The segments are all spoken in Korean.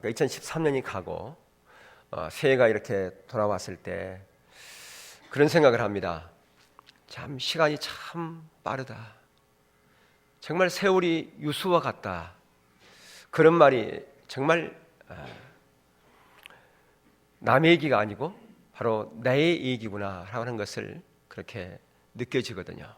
그러니까 2013년이 가고 새해가 이렇게 돌아왔을 때 그런 생각을 합니다. 참 시간이 참 빠르다. 정말 세월이 유수와 같다. 그런 말이 정말 남의 얘기가 아니고 바로 나의 얘기구나 하는 것을 그렇게 느껴지거든요.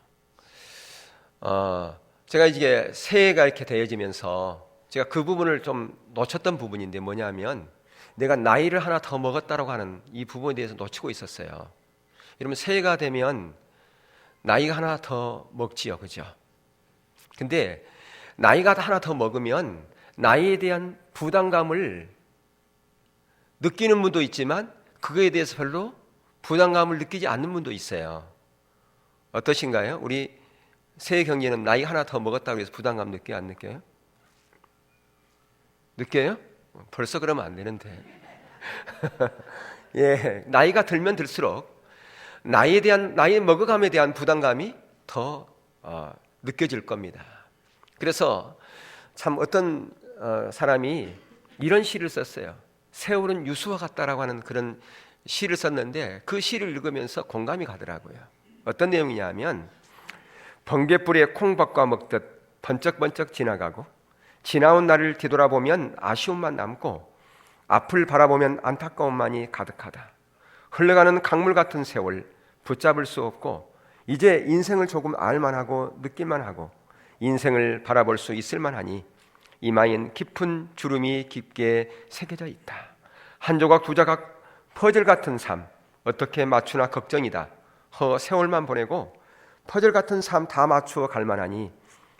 제가 이제 새해가 이렇게 되어지면서 제가 그 부분을 좀 놓쳤던 부분인데 뭐냐면 내가 나이를 하나 더 먹었다라고 하는 이 부분에 대해서 놓치고 있었어요. 여러분 새해가 되면 나이가 하나 더 먹지요, 그죠? 근데 나이가 하나 더 먹으면 나이에 대한 부담감을 느끼는 분도 있지만 그거에 대해서 별로 부담감을 느끼지 않는 분도 있어요. 어떠신가요? 우리 새해 경제는 나이 하나 더 먹었다고 해서 부담감 느껴요? 안 느껴요? 느껴요? 벌써 그러면 안 되는데. 예, 나이가 들면 들수록 나이에 대한 나이 먹어감에 대한 부담감이 더 느껴질 겁니다. 그래서 참 어떤 사람이 이런 시를 썼어요. 세월은 유수와 같다라고 하는 그런 시를 썼는데 그 시를 읽으면서 공감이 가더라고요. 어떤 내용이냐면 번갯불에 콩밥과 먹듯 번쩍번쩍 지나가고 지나온 날을 뒤돌아보면 아쉬움만 남고 앞을 바라보면 안타까움만이 가득하다. 흘러가는 강물 같은 세월 붙잡을 수 없고 이제 인생을 조금 알만하고 느낄만 하고 인생을 바라볼 수 있을만하니 이마엔 깊은 주름이 깊게 새겨져 있다. 한 조각 두 조각 퍼즐 같은 삶 어떻게 맞추나 걱정이다. 세월만 보내고 퍼즐 같은 삶 다 맞추어 갈만하니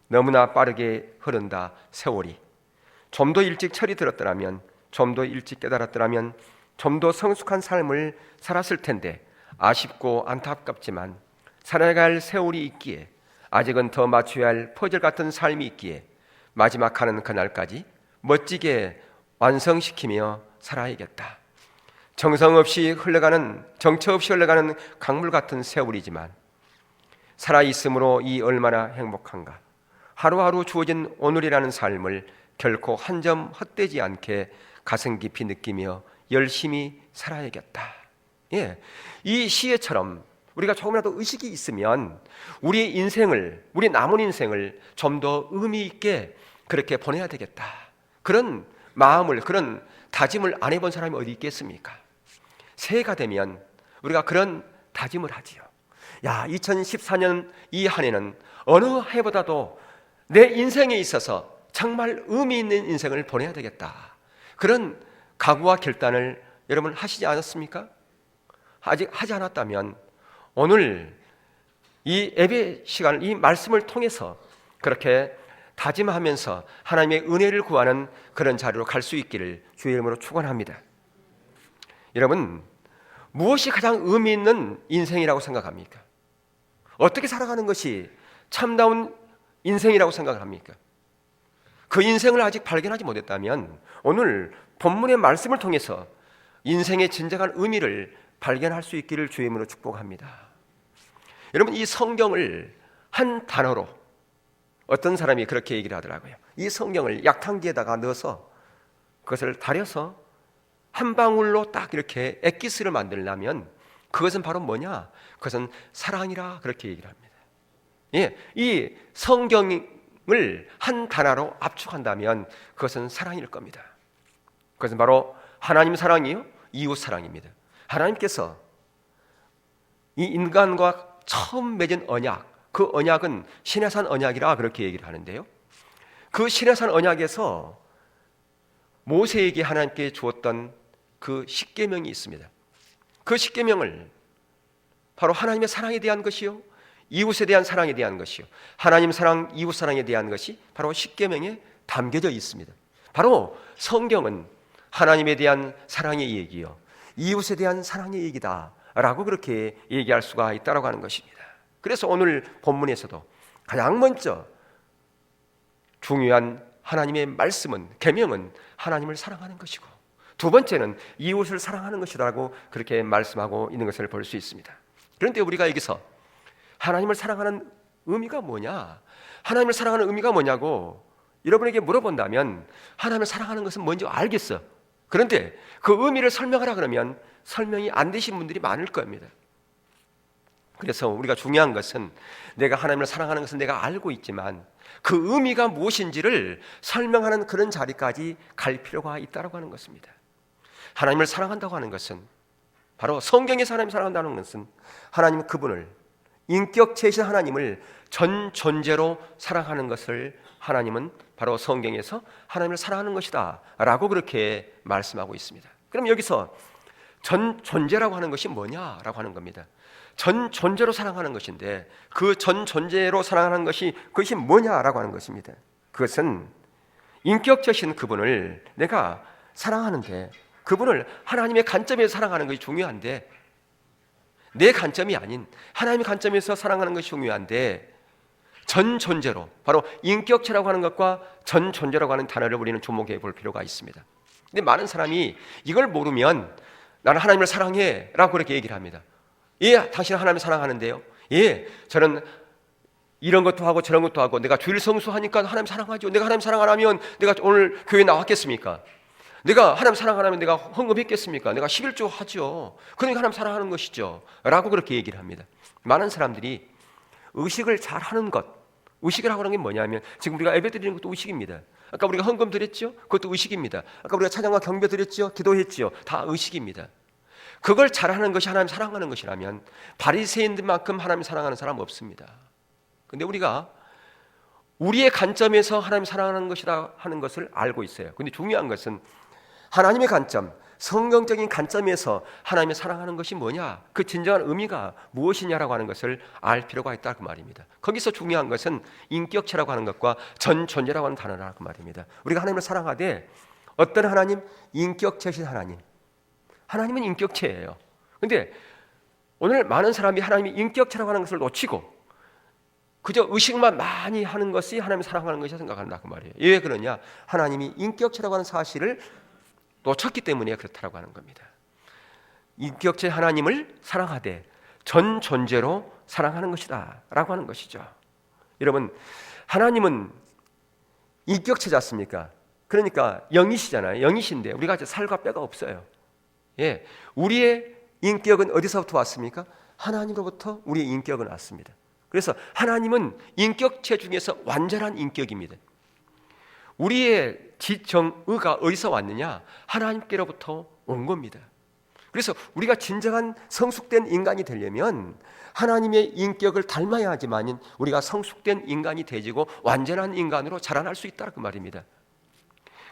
너무나 빠르게 흐른다 세월이. 좀 더 일찍 철이 들었더라면 좀 더 일찍 깨달았더라면 좀 더 성숙한 삶을 살았을 텐데 아쉽고 안타깝지만 살아가야 할 세월이 있기에 아직은 더 맞춰야 할 퍼즐 같은 삶이 있기에 마지막 하는 그날까지 멋지게 완성시키며 살아야겠다. 정처 없이 흘러가는 강물 같은 세월이지만 살아있음으로 이 얼마나 행복한가. 하루하루 주어진 오늘이라는 삶을 결코 한 점 헛되지 않게 가슴 깊이 느끼며 열심히 살아야겠다. 예, 이 시에처럼 우리가 조금이라도 의식이 있으면 우리 남은 인생을 좀 더 의미 있게 그렇게 보내야 되겠다. 그런 마음을, 그런 다짐을 안 해본 사람이 어디 있겠습니까? 새해가 되면 우리가 그런 다짐을 하지요. 2014년 이 한 해는 어느 해보다도 내 인생에 있어서 정말 의미 있는 인생을 보내야 되겠다. 그런 각오와 결단을 여러분 하시지 않았습니까? 아직 하지 않았다면 오늘 이 예배 시간, 이 말씀을 통해서 그렇게 다짐하면서 하나님의 은혜를 구하는 그런 자리로 갈 수 있기를 주의 이름으로 축원합니다. 여러분, 무엇이 가장 의미 있는 인생이라고 생각합니까? 어떻게 살아가는 것이 참다운 인생이라고 생각을 합니까? 그 인생을 아직 발견하지 못했다면 오늘 본문의 말씀을 통해서 인생의 진정한 의미를 발견할 수 있기를 주의 이름으로 축복합니다. 여러분, 이 성경을 한 단어로 어떤 사람이 그렇게 얘기를 하더라고요. 이 성경을 약탕기에다가 넣어서 그것을 다려서 한 방울로 딱 이렇게 엑기스를 만들려면 그것은 바로 뭐냐? 그것은 사랑이라 그렇게 얘기를 합니다. 예, 이 성경을 한 단어로 압축한다면 그것은 사랑일 겁니다. 그것은 바로 하나님 사랑이요, 이웃 사랑입니다. 하나님께서 이 인간과 처음 맺은 언약, 그 언약은 시내산 언약이라 그렇게 얘기를 하는데요. 그 시내산 언약에서 모세에게 하나님께 주었던 그 십계명이 있습니다. 그 십계명을 바로 하나님의 사랑에 대한 것이요, 이웃에 대한 사랑에 대한 것이요, 하나님 사랑, 이웃 사랑에 대한 것이 바로 십계명에 담겨져 있습니다. 바로 성경은 하나님에 대한 사랑의 얘기요, 이웃에 대한 사랑의 얘기다라고 그렇게 얘기할 수가 있다라고 하는 것입니다. 그래서 오늘 본문에서도 가장 먼저 중요한 하나님의 말씀은, 계명은 하나님을 사랑하는 것이고, 두 번째는 이웃을 사랑하는 것이라고 그렇게 말씀하고 있는 것을 볼 수 있습니다. 그런데 우리가 여기서 하나님을 사랑하는 의미가 뭐냐? 하나님을 사랑하는 의미가 뭐냐고 여러분에게 물어본다면 하나님을 사랑하는 것은 뭔지 알겠어. 그런데 그 의미를 설명하라 그러면 설명이 안 되신 분들이 많을 겁니다. 그래서 우리가 중요한 것은 내가 하나님을 사랑하는 것은 내가 알고 있지만 그 의미가 무엇인지를 설명하는 그런 자리까지 갈 필요가 있다고 하는 것입니다. 하나님을 사랑한다고 하는 것은 바로 성경에서 하나님을 사랑한다는 것은 하나님 그분을 인격체이신 하나님을 전 존재로 사랑하는 것을 하나님은 바로 성경에서 하나님을 사랑하는 것이다 라고 그렇게 말씀하고 있습니다. 그럼 여기서 전 존재라고 하는 것이 뭐냐라고 하는 겁니다. 전 존재로 사랑하는 것인데 그 전 존재로 사랑하는 것이 그것이 뭐냐라고 하는 것입니다. 그것은 인격체이신 그분을 내가 사랑하는데 그분을 하나님의 관점에서 사랑하는 것이 중요한데 내 관점이 아닌 하나님의 관점에서 사랑하는 것이 중요한데 전 존재로 바로 인격체라고 하는 것과 전 존재라고 하는 단어를 우리는 주목해 볼 필요가 있습니다. 근데 많은 사람이 이걸 모르면 나는 하나님을 사랑해 라고 그렇게 얘기를 합니다. 예, 당신은 하나님을 사랑하는데요. 예, 저는 이런 것도 하고 저런 것도 하고 내가 주일 성수하니까 하나님 사랑하죠. 내가 하나님 사랑 안 하면 내가 오늘 교회 나왔겠습니까? 내가 하나님 사랑 안 하면 내가 헌금했겠습니까? 내가 11조 하죠. 그러니까 하나님 사랑하는 것이죠 라고 그렇게 얘기를 합니다. 많은 사람들이 의식을 잘하는 것, 의식이라고 하는 게 뭐냐면 지금 우리가 예배 드리는 것도 의식입니다. 아까 우리가 헌금 드렸죠? 그것도 의식입니다. 아까 우리가 찬양과 경배 드렸죠? 기도했죠? 다 의식입니다. 그걸 잘하는 것이 하나님 사랑하는 것이라면 바리새인들만큼 하나님 사랑하는 사람 없습니다. 근데 우리가 우리의 관점에서 하나님 사랑하는 것이다 하는 것을 알고 있어요. 근데 중요한 것은 하나님의 관점, 성경적인 관점에서 하나님의 사랑하는 것이 뭐냐, 그 진정한 의미가 무엇이냐라고 하는 것을 알 필요가 있다 그 말입니다. 거기서 중요한 것은 인격체라고 하는 것과 전 존재라고 하는 단어라 그 말입니다. 우리가 하나님을 사랑하되 어떤 하나님? 인격체이신 하나님. 하나님은 인격체예요. 근데 오늘 많은 사람이 하나님이 인격체라고 하는 것을 놓치고 그저 의식만 많이 하는 것이 하나님을 사랑하는 것이라 생각한다 그 말이에요. 왜 그러냐? 하나님이 인격체라고 하는 사실을 놓쳤기 때문에 그렇다고 하는 겁니다. 인격체 하나님을 사랑하되 전 존재로 사랑하는 것이다 라고 하는 것이죠. 여러분, 하나님은 인격체지 않습니까? 그러니까 영이시잖아요. 영이신데 우리가 살과 뼈가 없어요. 예, 우리의 인격은 어디서부터 왔습니까? 하나님으로부터 우리의 인격은 왔습니다. 그래서 하나님은 인격체 중에서 완전한 인격입니다. 우리의 지정의가 어디서 왔느냐? 하나님께로부터 온 겁니다. 그래서 우리가 진정한 성숙된 인간이 되려면 하나님의 인격을 닮아야 하지만 우리가 성숙된 인간이 되지고 완전한 인간으로 자라날 수 있다 그 말입니다.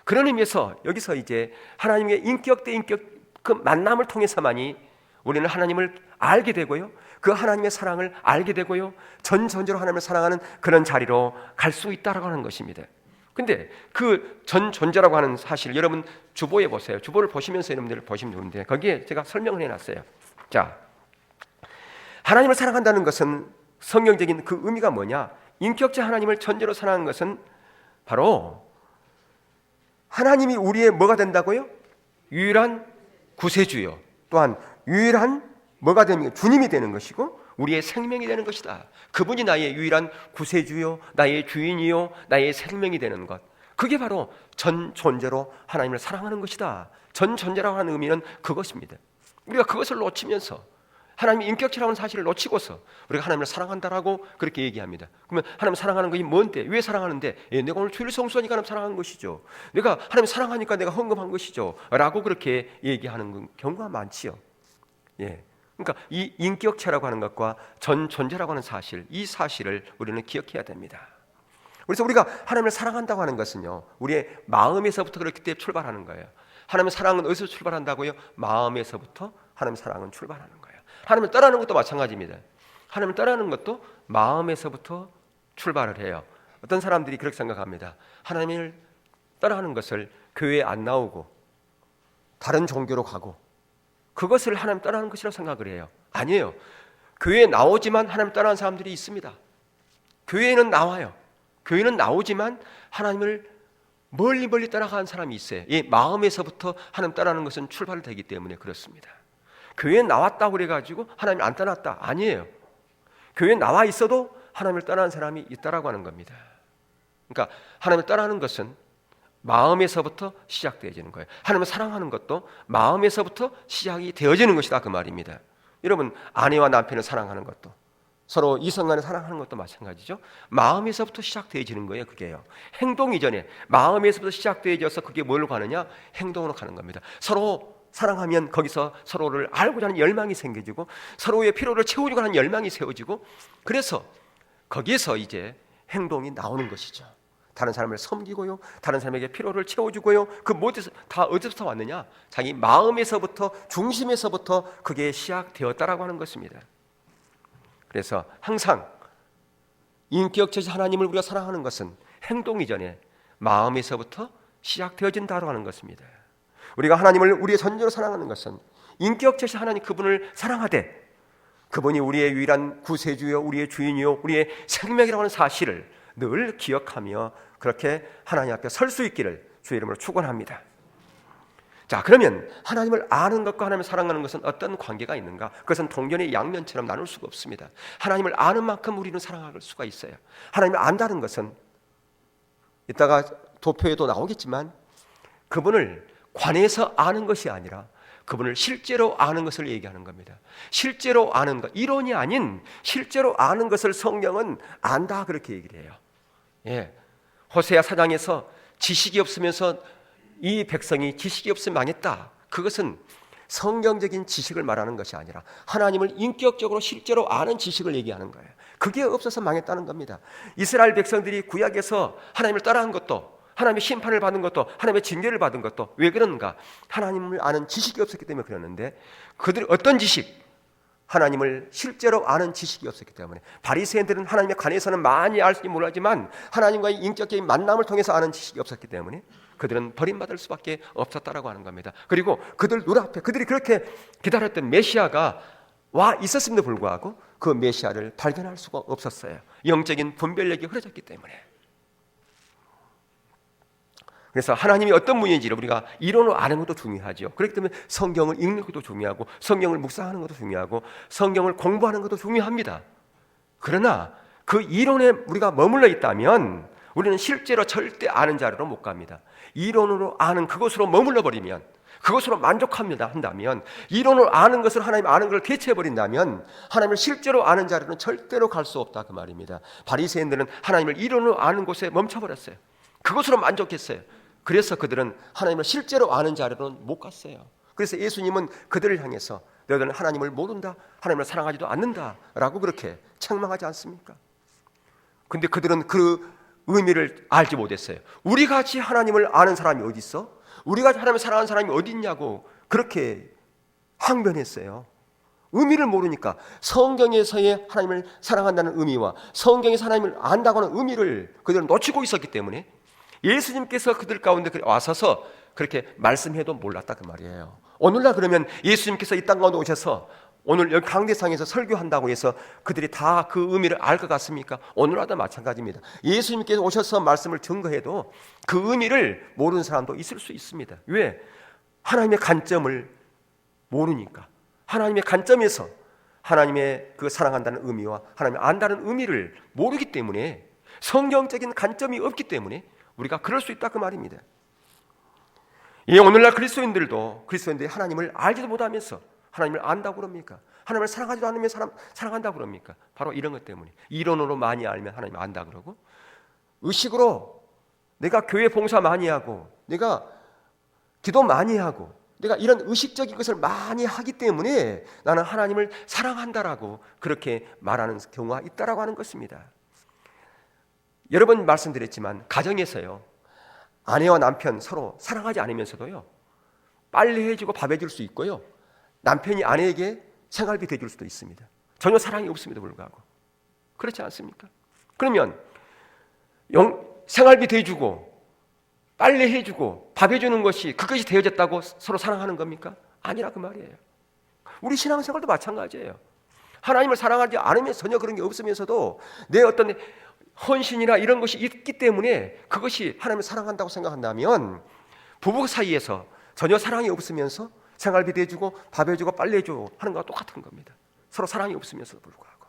그런 의미에서 여기서 이제 하나님의 인격 대 인격 그 만남을 통해서만이 우리는 하나님을 알게 되고요, 그 하나님의 사랑을 알게 되고요, 전 존재로 하나님을 사랑하는 그런 자리로 갈 수 있다라고 하는 것입니다. 근데 그 전 존재라고 하는 사실 여러분 주보에 보세요. 주보를 보시면서 여러분들 보시면 좋은데 거기에 제가 설명을 해놨어요. 자, 하나님을 사랑한다는 것은 성경적인 그 의미가 뭐냐? 인격체 하나님을 전제로 사랑하는 것은 바로 하나님이 우리의 뭐가 된다고요? 유일한 구세주요, 또한 유일한 뭐가 되는 주님이 되는 것이고 우리의 생명이 되는 것이다. 그분이 나의 유일한 구세주요, 나의 주인이요, 나의 생명이 되는 것. 그게 바로 전 존재로 하나님을 사랑하는 것이다. 전 존재라고 하는 의미는 그것입니다. 우리가 그것을 놓치면서 하나님의 인격체라는 사실을 놓치고서 우리가 하나님을 사랑한다라고 그렇게 얘기합니다. 그러면 하나님 사랑하는 것이 뭔데? 왜 사랑하는데? 예, 내가 오늘 주일 성수하니까 하나님 사랑하는 것이죠. 내가 하나님 사랑하니까 내가 헌금한 것이죠. 라고 그렇게 얘기하는 경우가 많지요. 예. 그러니까 이 인격체라고 하는 것과 전 존재라고 하는 사실, 이 사실을 우리는 기억해야 됩니다. 그래서 우리가 하나님을 사랑한다고 하는 것은요, 우리의 마음에서부터 그렇기 때문에 출발하는 거예요. 하나님의 사랑은 어디서 출발한다고요? 마음에서부터 하나님의 사랑은 출발하는 거예요. 하나님을 따라하는 것도 마찬가지입니다. 하나님을 따라하는 것도 마음에서부터 출발을 해요. 어떤 사람들이 그렇게 생각합니다. 하나님을 따라하는 것을 교회에 안 나오고 다른 종교로 가고 그것을 하나님 따라하는 것이라고 생각을 해요. 아니에요. 교회에 나오지만 하나님 따라하는 사람들이 있습니다. 교회에는 나와요. 교회는 나오지만 하나님을 멀리 따라가는 사람이 있어요. 이 마음에서부터 하나님 따라하는 것은 출발되기 때문에 그렇습니다. 교회에 나왔다고 그래가지고 하나님 안 따랐다? 아니에요. 교회에 나와 있어도 하나님을 따라하는 사람이 있다라고 하는 겁니다. 그러니까 하나님을 떠나는 것은 마음에서부터 시작되어지는 거예요. 하나님을 사랑하는 것도 마음에서부터 시작이 되어지는 것이다 그 말입니다. 여러분, 아내와 남편을 사랑하는 것도, 서로 이성 간에 사랑하는 것도 마찬가지죠. 마음에서부터 시작되어지는 거예요. 그게요. 행동 이전에 마음에서부터 시작되어져서 그게 뭘로 가느냐? 행동으로 가는 겁니다. 서로 사랑하면 거기서 서로를 알고자 하는 열망이 생겨지고, 서로의 필요를 채우려고 하는 열망이 세워지고, 그래서 거기에서 이제 행동이 나오는 것이죠. 다른 사람을 섬기고요, 다른 사람에게 필요를 채워주고요. 그 모든 다 어디서부터 왔느냐? 자기 마음에서부터, 중심에서부터 그게 시작되었다라고 하는 것입니다. 그래서 항상 인격체제 하나님을 우리가 사랑하는 것은 행동 이전에 마음에서부터 시작되어진다고 하는 것입니다. 우리가 하나님을 우리의 전적으로 사랑하는 것은 인격체제 하나님 그분을 사랑하되, 그분이 우리의 유일한 구세주요, 우리의 주인이요, 우리의 생명이라고 하는 사실을 늘 기억하며 그렇게 하나님 앞에 설 수 있기를 주의 이름으로 축원합니다. 자, 그러면 하나님을 아는 것과 하나님을 사랑하는 것은 어떤 관계가 있는가? 그것은 동전의 양면처럼 나눌 수가 없습니다. 하나님을 아는 만큼 우리는 사랑할 수가 있어요. 하나님을 안다는 것은 이따가 도표에도 나오겠지만 그분을 관해서 아는 것이 아니라 그분을 실제로 아는 것을 얘기하는 겁니다. 실제로 아는 것, 이론이 아닌 실제로 아는 것을 성경은 안다 그렇게 얘기를 해요. 예, 호세아 4장에서 지식이 없으면서 이 백성이 지식이 없으면 망했다. 그것은 성경적인 지식을 말하는 것이 아니라 하나님을 인격적으로 실제로 아는 지식을 얘기하는 거예요. 그게 없어서 망했다는 겁니다. 이스라엘 백성들이 구약에서 하나님을 따라한 것도, 하나님의 심판을 받은 것도, 하나님의 징계를 받은 것도 왜 그런가? 하나님을 아는 지식이 없었기 때문에 그랬는데, 그들이 어떤 지식? 하나님을 실제로 아는 지식이 없었기 때문에. 바리새인들은 하나님에 관해서는 많이 알지 몰라지만 하나님과의 인격적인 만남을 통해서 아는 지식이 없었기 때문에 그들은 버림받을 수밖에 없었다라고 하는 겁니다. 그리고 그들 눈앞에 그들이 그렇게 기다렸던 메시아가 와 있었음에도 불구하고 그 메시아를 발견할 수가 없었어요. 영적인 분별력이 흐려졌기 때문에. 그래서 하나님이 어떤 분인지를 우리가 이론으로 아는 것도 중요하죠. 그렇기 때문에 성경을 읽는 것도 중요하고, 성경을 묵상하는 것도 중요하고, 성경을 공부하는 것도 중요합니다. 그러나 그 이론에 우리가 머물러 있다면 우리는 실제로 절대 아는 자리로 못 갑니다. 이론으로 아는 그것으로 머물러 버리면, 그것으로 만족합니다 한다면, 이론으로 아는 것을 하나님 아는 것을 대체해버린다면 하나님을 실제로 아는 자리로는 절대로 갈 수 없다 그 말입니다. 바리새인들은 하나님을 이론으로 아는 곳에 멈춰버렸어요. 그것으로 만족했어요. 그래서 그들은 하나님을 실제로 아는 자리로는 못 갔어요. 그래서 예수님은 그들을 향해서 너희들은 하나님을 모른다, 하나님을 사랑하지도 않는다라고 그렇게 책망하지 않습니까? 근데 그들은 그 의미를 알지 못했어요. 우리같이 하나님을 아는 사람이 어디 있어? 우리같이 하나님을 사랑하는 사람이 어디 있냐고 그렇게 항변했어요. 의미를 모르니까. 성경에서의 하나님을 사랑한다는 의미와 성경에서 하나님을 안다고 하는 의미를 그들은 놓치고 있었기 때문에 예수님께서 그들 가운데 와서서 그렇게 말씀해도 몰랐다 그 말이에요. 오늘날 그러면 예수님께서 이 땅 가운데 오셔서 오늘 여기 강대상에서 설교한다고 해서 그들이 다 그 의미를 알 것 같습니까? 오늘날도 마찬가지입니다. 예수님께서 오셔서 말씀을 증거해도 그 의미를 모르는 사람도 있을 수 있습니다. 왜? 하나님의 관점을 모르니까. 하나님의 관점에서 하나님의 그 사랑한다는 의미와 하나님을 안다는 의미를 모르기 때문에, 성경적인 관점이 없기 때문에 우리가 그럴 수 있다 그 말입니다. 이 오늘날 그리스도인들이 하나님을 알지도 못하면서 하나님을 안다고 그럽니까? 하나님을 사랑하지도 않으면 사랑한다고 그럽니까? 바로 이런 것 때문에. 이론으로 많이 알면 하나님을 안다 그러고, 의식으로 내가 교회 봉사 많이 하고, 내가 기도 많이 하고, 내가 이런 의식적인 것을 많이 하기 때문에 나는 하나님을 사랑한다라고 그렇게 말하는 경우가 있다라고 하는 것입니다. 여러 번 말씀드렸지만 가정에서요, 아내와 남편 서로 사랑하지 않으면서도요, 빨리 해주고 밥 해줄 수 있고요, 남편이 아내에게 생활비 대줄 수도 있습니다. 전혀 사랑이 없음에도 불구하고. 그렇지 않습니까? 그러면 생활비 대주고 빨리 해주고 밥 해주는 것이 그것이 되어졌다고 서로 사랑하는 겁니까? 아니라 그 말이에요. 우리 신앙생활도 마찬가지예요. 하나님을 사랑하지 않으면 전혀 그런 게 없으면서도 내 어떤 헌신이나 이런 것이 있기 때문에 그것이 하나님을 사랑한다고 생각한다면, 부부 사이에서 전혀 사랑이 없으면서 생활비 대주고 밥 해주고 빨래 해주고 하는 것과 똑같은 겁니다. 서로 사랑이 없으면서도 불구하고.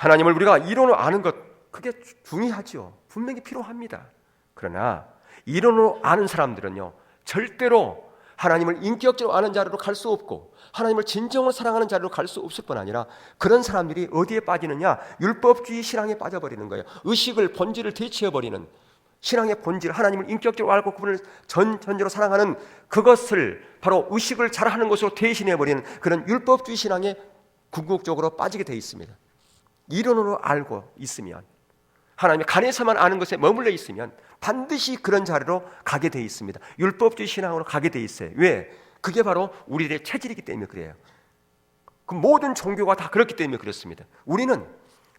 하나님을 우리가 이론으로 아는 것, 그게 중요하죠. 분명히 필요합니다. 그러나 이론으로 아는 사람들은요, 절대로 하나님을 인격적으로 아는 자리로 갈 수 없고 하나님을 진정으로 사랑하는 자리로 갈 수 없을 뿐 아니라, 그런 사람들이 어디에 빠지느냐? 율법주의 신앙에 빠져버리는 거예요. 의식을, 본질을 대체해버리는 신앙의 본질, 하나님을 인격적으로 알고 그분을 전적으로 사랑하는 그것을 바로 의식을 잘하는 것으로 대신해버리는 그런 율법주의 신앙에 궁극적으로 빠지게 되어 있습니다. 이론으로 알고 있으면, 하나님의 간에서만 아는 것에 머물러 있으면 반드시 그런 자리로 가게 되어 있습니다. 율법주의 신앙으로 가게 되어 있어요. 왜? 그게 바로 우리의 체질이기 때문에 그래요. 그 모든 종교가 다 그렇기 때문에 그렇습니다. 우리는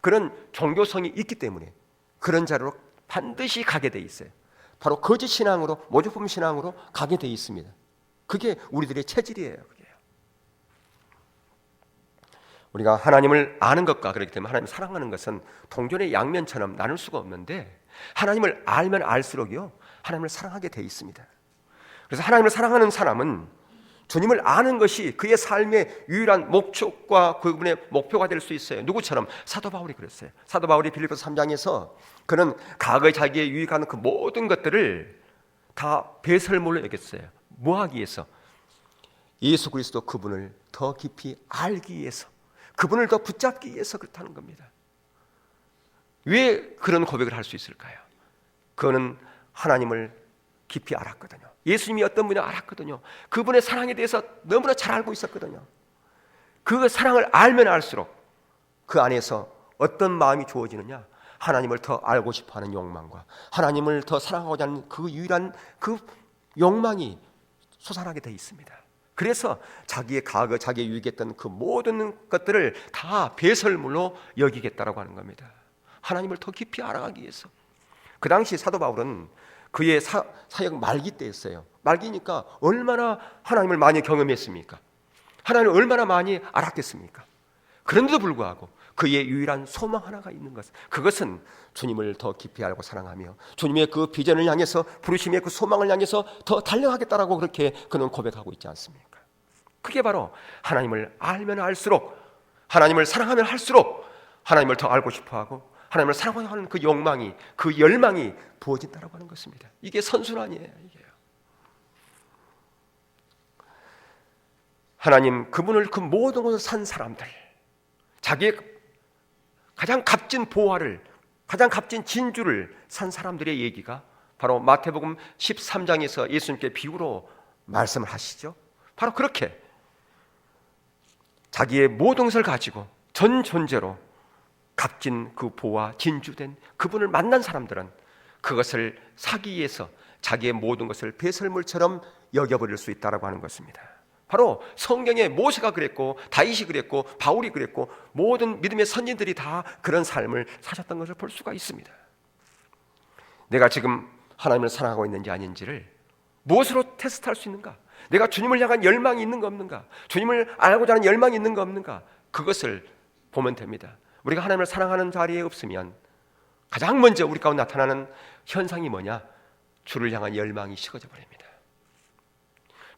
그런 종교성이 있기 때문에 그런 자리로 반드시 가게 되어 있어요. 바로 거짓 신앙으로, 모조품 신앙으로 가게 되어 있습니다. 그게 우리들의 체질이에요. 그게. 우리가 하나님을 아는 것과, 그렇기 때문에 하나님을 사랑하는 것은 동전의 양면처럼 나눌 수가 없는데, 하나님을 알면 알수록요, 하나님을 사랑하게 돼 있습니다. 그래서 하나님을 사랑하는 사람은 주님을 아는 것이 그의 삶의 유일한 목적과 그분의 목표가 될 수 있어요. 누구처럼? 사도 바울이 그랬어요. 사도 바울이 빌립보서 3장에서 그는 과거에 자기의 유익하는 그 모든 것들을 다 배설물로 여겼어요. 뭐 하기 위해서? 예수 그리스도 그분을 더 깊이 알기 위해서, 그분을 더 붙잡기 위해서 그렇다는 겁니다. 왜 그런 고백을 할 수 있을까요? 그거는 하나님을 깊이 알았거든요. 예수님이 어떤 분인지 알았거든요. 그분의 사랑에 대해서 너무나 잘 알고 있었거든요. 그 사랑을 알면 알수록 그 안에서 어떤 마음이 주어지느냐? 하나님을 더 알고 싶어하는 욕망과 하나님을 더 사랑하고자 하는 그 유일한 그 욕망이 솟아나게 되어 있습니다. 그래서 자기의 과거, 자기의 유익했던 그 모든 것들을 다 배설물로 여기겠다라고 하는 겁니다. 하나님을 더 깊이 알아가기 위해서. 그 당시 사도 바울은 그의 사역 말기 때였어요. 말기니까 얼마나 하나님을 많이 경험했습니까? 하나님을 얼마나 많이 알았겠습니까? 그런데도 불구하고 그의 유일한 소망 하나가 있는 것, 그것은 주님을 더 깊이 알고 사랑하며 주님의 그 비전을 향해서, 부르심의 그 소망을 향해서 더 달려가겠다라고 그렇게 그는 고백하고 있지 않습니까? 그게 바로 하나님을 알면 알수록, 하나님을 사랑하면 할수록 하나님을 더 알고 싶어하고 하나님을 사랑하는 그 욕망이, 그 열망이 부어진다라고 하는 것입니다. 이게 선순환이에요. 이게요. 하나님 그분을 그 모든 것을 산 사람들, 자기의 가장 값진 보화를, 가장 값진 진주를 산 사람들의 얘기가 바로 마태복음 13장에서 예수님께 비유로 말씀을 하시죠. 바로 그렇게 자기의 모든 것을 가지고 전 존재로 값진 그 보화, 진주된 그분을 만난 사람들은 그것을 사기 위해서 자기의 모든 것을 배설물처럼 여겨버릴 수 있다고 하는 것입니다. 바로 성경에 모세가 그랬고, 다윗이 그랬고, 바울이 그랬고, 모든 믿음의 선진들이 다 그런 삶을 사셨던 것을 볼 수가 있습니다. 내가 지금 하나님을 사랑하고 있는지 아닌지를 무엇으로 테스트할 수 있는가? 내가 주님을 향한 열망이 있는가 없는가? 주님을 알고자 하는 열망이 있는가 없는가? 그것을 보면 됩니다. 우리가 하나님을 사랑하는 자리에 없으면 가장 먼저 우리 가운데 나타나는 현상이 뭐냐? 주를 향한 열망이 식어져 버립니다.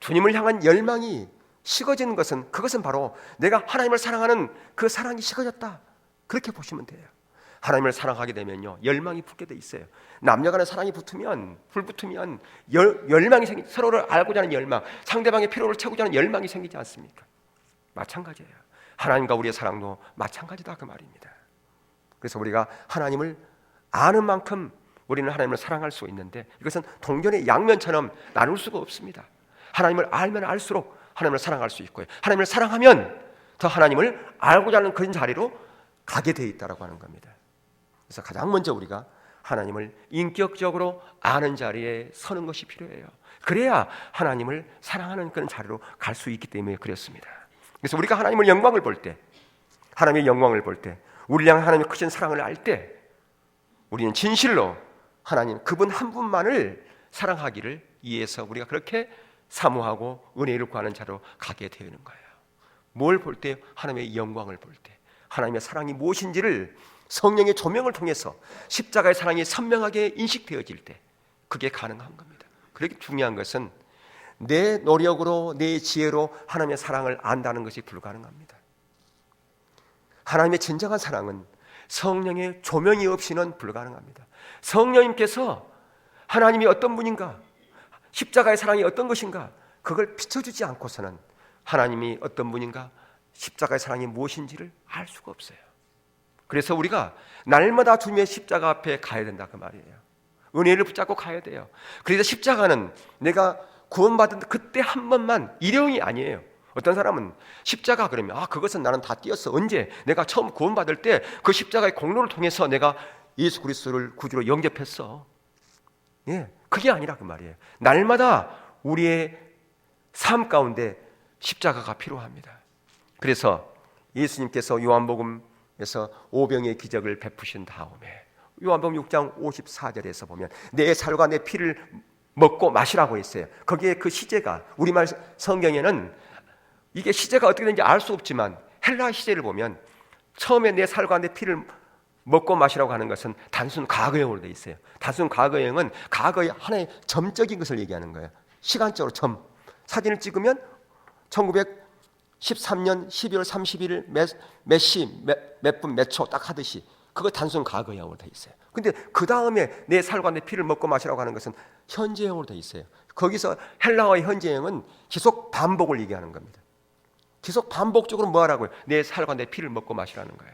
주님을 향한 열망이 식어지는 것은, 그것은 바로 내가 하나님을 사랑하는 그 사랑이 식어졌다, 그렇게 보시면 돼요. 하나님을 사랑하게 되면요, 열망이 붙게 돼 있어요. 남녀간의 사랑이 붙으면, 불붙으면 열망이 생기, 서로를 알고자 하는 열망, 상대방의 필요를 채우고자 하는 열망이 생기지 않습니까? 마찬가지예요. 하나님과 우리의 사랑도 마찬가지다, 그 말입니다. 그래서 우리가 하나님을 아는 만큼 우리는 하나님을 사랑할 수 있는데, 이것은 동전의 양면처럼 나눌 수가 없습니다. 하나님을 알면 알수록 하나님을 사랑할 수 있고요, 하나님을 사랑하면 더 하나님을 알고자 하는 그런 자리로 가게 되어 있다고 하는 겁니다. 그래서 가장 먼저 우리가 하나님을 인격적으로 아는 자리에 서는 것이 필요해요. 그래야 하나님을 사랑하는 그런 자리로 갈 수 있기 때문에 그렇습니다. 그래서 우리가 하나님의 영광을 볼 때, 하나님의 영광을 볼 때, 우리를 향한 하나님의 크신 사랑을 알 때, 우리는 진실로 하나님 그분 한 분만을 사랑하기를 위해서 우리가 그렇게 사모하고 은혜를 구하는 자로 가게 되는 거예요. 뭘 볼 때? 하나님의 영광을 볼 때, 하나님의 사랑이 무엇인지를 성령의 조명을 통해서 십자가의 사랑이 선명하게 인식되어질 때 그게 가능한 겁니다. 그렇게 중요한 것은 내 노력으로, 내 지혜로 하나님의 사랑을 안다는 것이 불가능합니다. 하나님의 진정한 사랑은 성령의 조명이 없이는 불가능합니다. 성령님께서 하나님이 어떤 분인가, 십자가의 사랑이 어떤 것인가, 그걸 비춰주지 않고서는 하나님이 어떤 분인가, 십자가의 사랑이 무엇인지를 알 수가 없어요. 그래서 우리가 날마다 주님의 십자가 앞에 가야 된다 그 말이에요. 은혜를 붙잡고 가야 돼요. 그래서 십자가는 내가 구원받은 그때 한 번만 일용이 아니에요. 어떤 사람은 십자가 그러면 그것은 나는 다 띄었어. 언제? 내가 처음 구원받을 때 그 십자가의 공로를 통해서 내가 예수 그리스도를 구주로 영접했어. 예, 그게 아니라 그 말이에요. 날마다 우리의 삶 가운데 십자가가 필요합니다. 그래서 예수님께서 요한복음에서 오병의 기적을 베푸신 다음에 요한복음 6장 54절에서 보면 내 살과 내 피를 먹고 마시라고 했어요. 거기에 그 시제가 우리말 성경에는 이게 시제가 어떻게 되는지 알 수 없지만 헬라 시제를 보면 처음에 내 살과 내 피를 먹고 마시라고 하는 것은 단순 과거형으로 되어 있어요. 단순 과거형은 과거의 하나의 점적인 것을 얘기하는 거예요. 시간적으로 점. 사진을 찍으면 1913년 12월 31일 몇 시, 몇 분, 몇 초 딱 하듯이 그거 단순 과거형으로 되어 있어요. 근데 그 다음에 내 살과 내 피를 먹고 마시라고 하는 것은 현재형으로 되어 있어요. 거기서 헬라어의 현재형은 지속 반복을 얘기하는 겁니다. 계속 반복적으로 뭐 하라고요? 내 살과 내 피를 먹고 마시라는 거예요.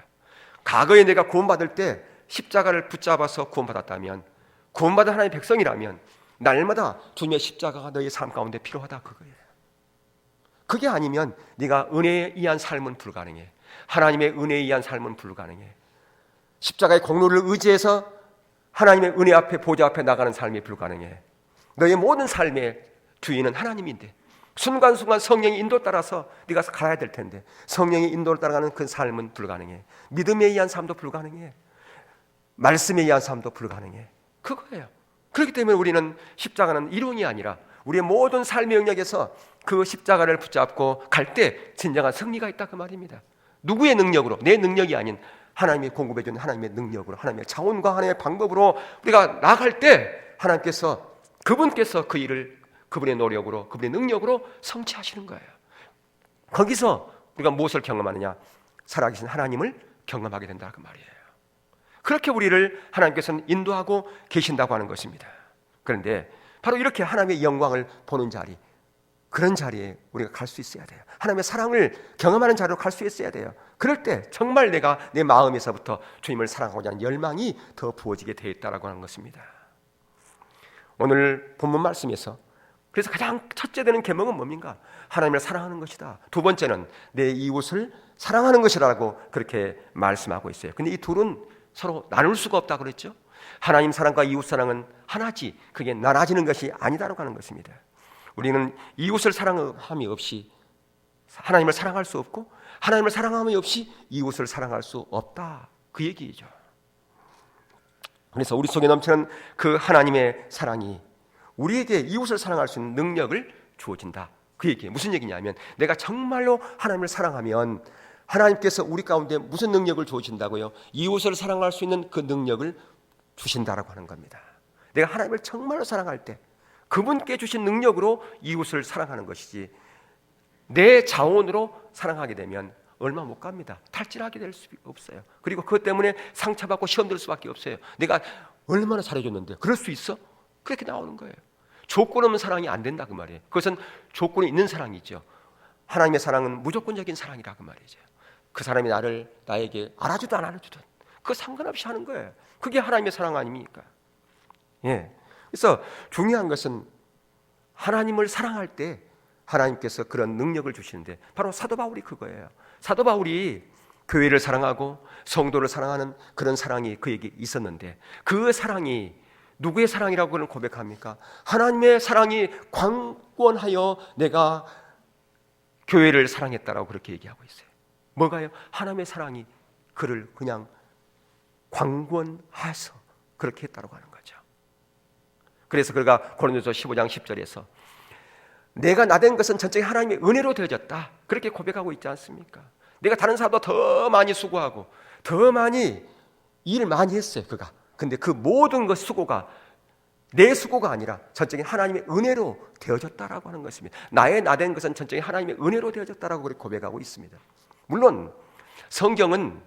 과거에 내가 구원받을 때 십자가를 붙잡아서 구원받았다면, 구원받은 하나님의 백성이라면 날마다 주님의 십자가가 너의 삶 가운데 필요하다 그거예요. 그게 아니면 네가 은혜에 의한 삶은 불가능해. 하나님의 은혜에 의한 삶은 불가능해. 십자가의 공로를 의지해서 하나님의 은혜 앞에 보좌 앞에 나가는 삶이 불가능해. 너의 모든 삶의 주인은 하나님인데 순간순간 성령의 인도 따라서 네가 가야 될 텐데 성령의 인도를 따라가는 그 삶은 불가능해. 믿음에 의한 삶도 불가능해. 말씀에 의한 삶도 불가능해. 그거예요. 그렇기 때문에 우리는 십자가는 일용이 아니라 우리의 모든 삶의 영역에서 그 십자가를 붙잡고 갈 때 진정한 승리가 있다 그 말입니다. 누구의 능력으로? 내 능력이 아닌 하나님이 공급해 주는 하나님의 능력으로, 하나님의 자원과 하나님의 방법으로 우리가 나아갈 때 하나님께서 그분께서 그 일을 그분의 노력으로, 그분의 능력으로 성취하시는 거예요. 거기서 우리가 무엇을 경험하느냐? 살아계신 하나님을 경험하게 된다 그 말이에요. 그렇게 우리를 하나님께서는 인도하고 계신다고 하는 것입니다. 그런데 바로 이렇게 하나님의 영광을 보는 자리, 그런 자리에 우리가 갈 수 있어야 돼요. 하나님의 사랑을 경험하는 자리로 갈 수 있어야 돼요. 그럴 때 정말 내가 내 마음에서부터 주님을 사랑하고자 하는 열망이 더 부어지게 되어 있다고 하는 것입니다. 오늘 본문 말씀에서 그래서 가장 첫째 되는 계명은 뭡니까? 하나님을 사랑하는 것이다. 두 번째는 내 이웃을 사랑하는 것이라고 그렇게 말씀하고 있어요. 근데 이 둘은 서로 나눌 수가 없다고 그랬죠. 하나님 사랑과 이웃 사랑은 하나지 그게 나눠지는 것이 아니다라고 하는 것입니다. 우리는 이웃을 사랑함이 없이 하나님을 사랑할 수 없고 하나님을 사랑함이 없이 이웃을 사랑할 수 없다 그 얘기죠. 그래서 우리 속에 넘치는 그 하나님의 사랑이 우리에게 이웃을 사랑할 수 있는 능력을 주어진다 그 얘기예요. 무슨 얘기냐면 내가 정말로 하나님을 사랑하면 하나님께서 우리 가운데 무슨 능력을 주어진다고요? 이웃을 사랑할 수 있는 그 능력을 주신다라고 하는 겁니다. 내가 하나님을 정말로 사랑할 때 그분께 주신 능력으로 이웃을 사랑하는 것이지 내 자원으로 사랑하게 되면 얼마 못 갑니다. 탈진하게 될 수 없어요. 그리고 그것 때문에 상처받고 시험 들 수밖에 없어요. 내가 얼마나 잘해줬는데 그럴 수 있어? 그렇게 나오는 거예요. 조건 없는 사랑이 안 된다 그 말이에요. 그것은 조건이 있는 사랑이죠. 하나님의 사랑은 무조건적인 사랑이라 그 말이죠. 그 사람이 나에게 알아주든 안 알아주든 그거 상관없이 하는 거예요. 그게 하나님의 사랑 아닙니까? 예. 그래서 중요한 것은 하나님을 사랑할 때 하나님께서 그런 능력을 주시는데 바로 사도 바울이 그거예요. 사도 바울이 교회를 사랑하고 성도를 사랑하는 그런 사랑이 그에게 있었는데 그 사랑이 누구의 사랑이라고 그는 고백합니까? 하나님의 사랑이 광권하여 내가 교회를 사랑했다라고 그렇게 얘기하고 있어요. 뭐가요? 하나님의 사랑이 그를 그냥 광권해서 그렇게 했다고 하는 거죠. 그래서 그가 고린도서 15장 10절에서 내가 나된 것은 전적인 하나님의 은혜로 되어졌다 그렇게 고백하고 있지 않습니까? 내가 다른 사람보다 더 많이 수고하고 더 많이 일 많이 했어요 그가. 근데 그 모든 것 수고가 내 수고가 아니라 전적인 하나님의 은혜로 되어졌다라고 하는 것입니다. 나의 나된 것은 전적인 하나님의 은혜로 되어졌다라고 그렇게 고백하고 있습니다. 물론 성경은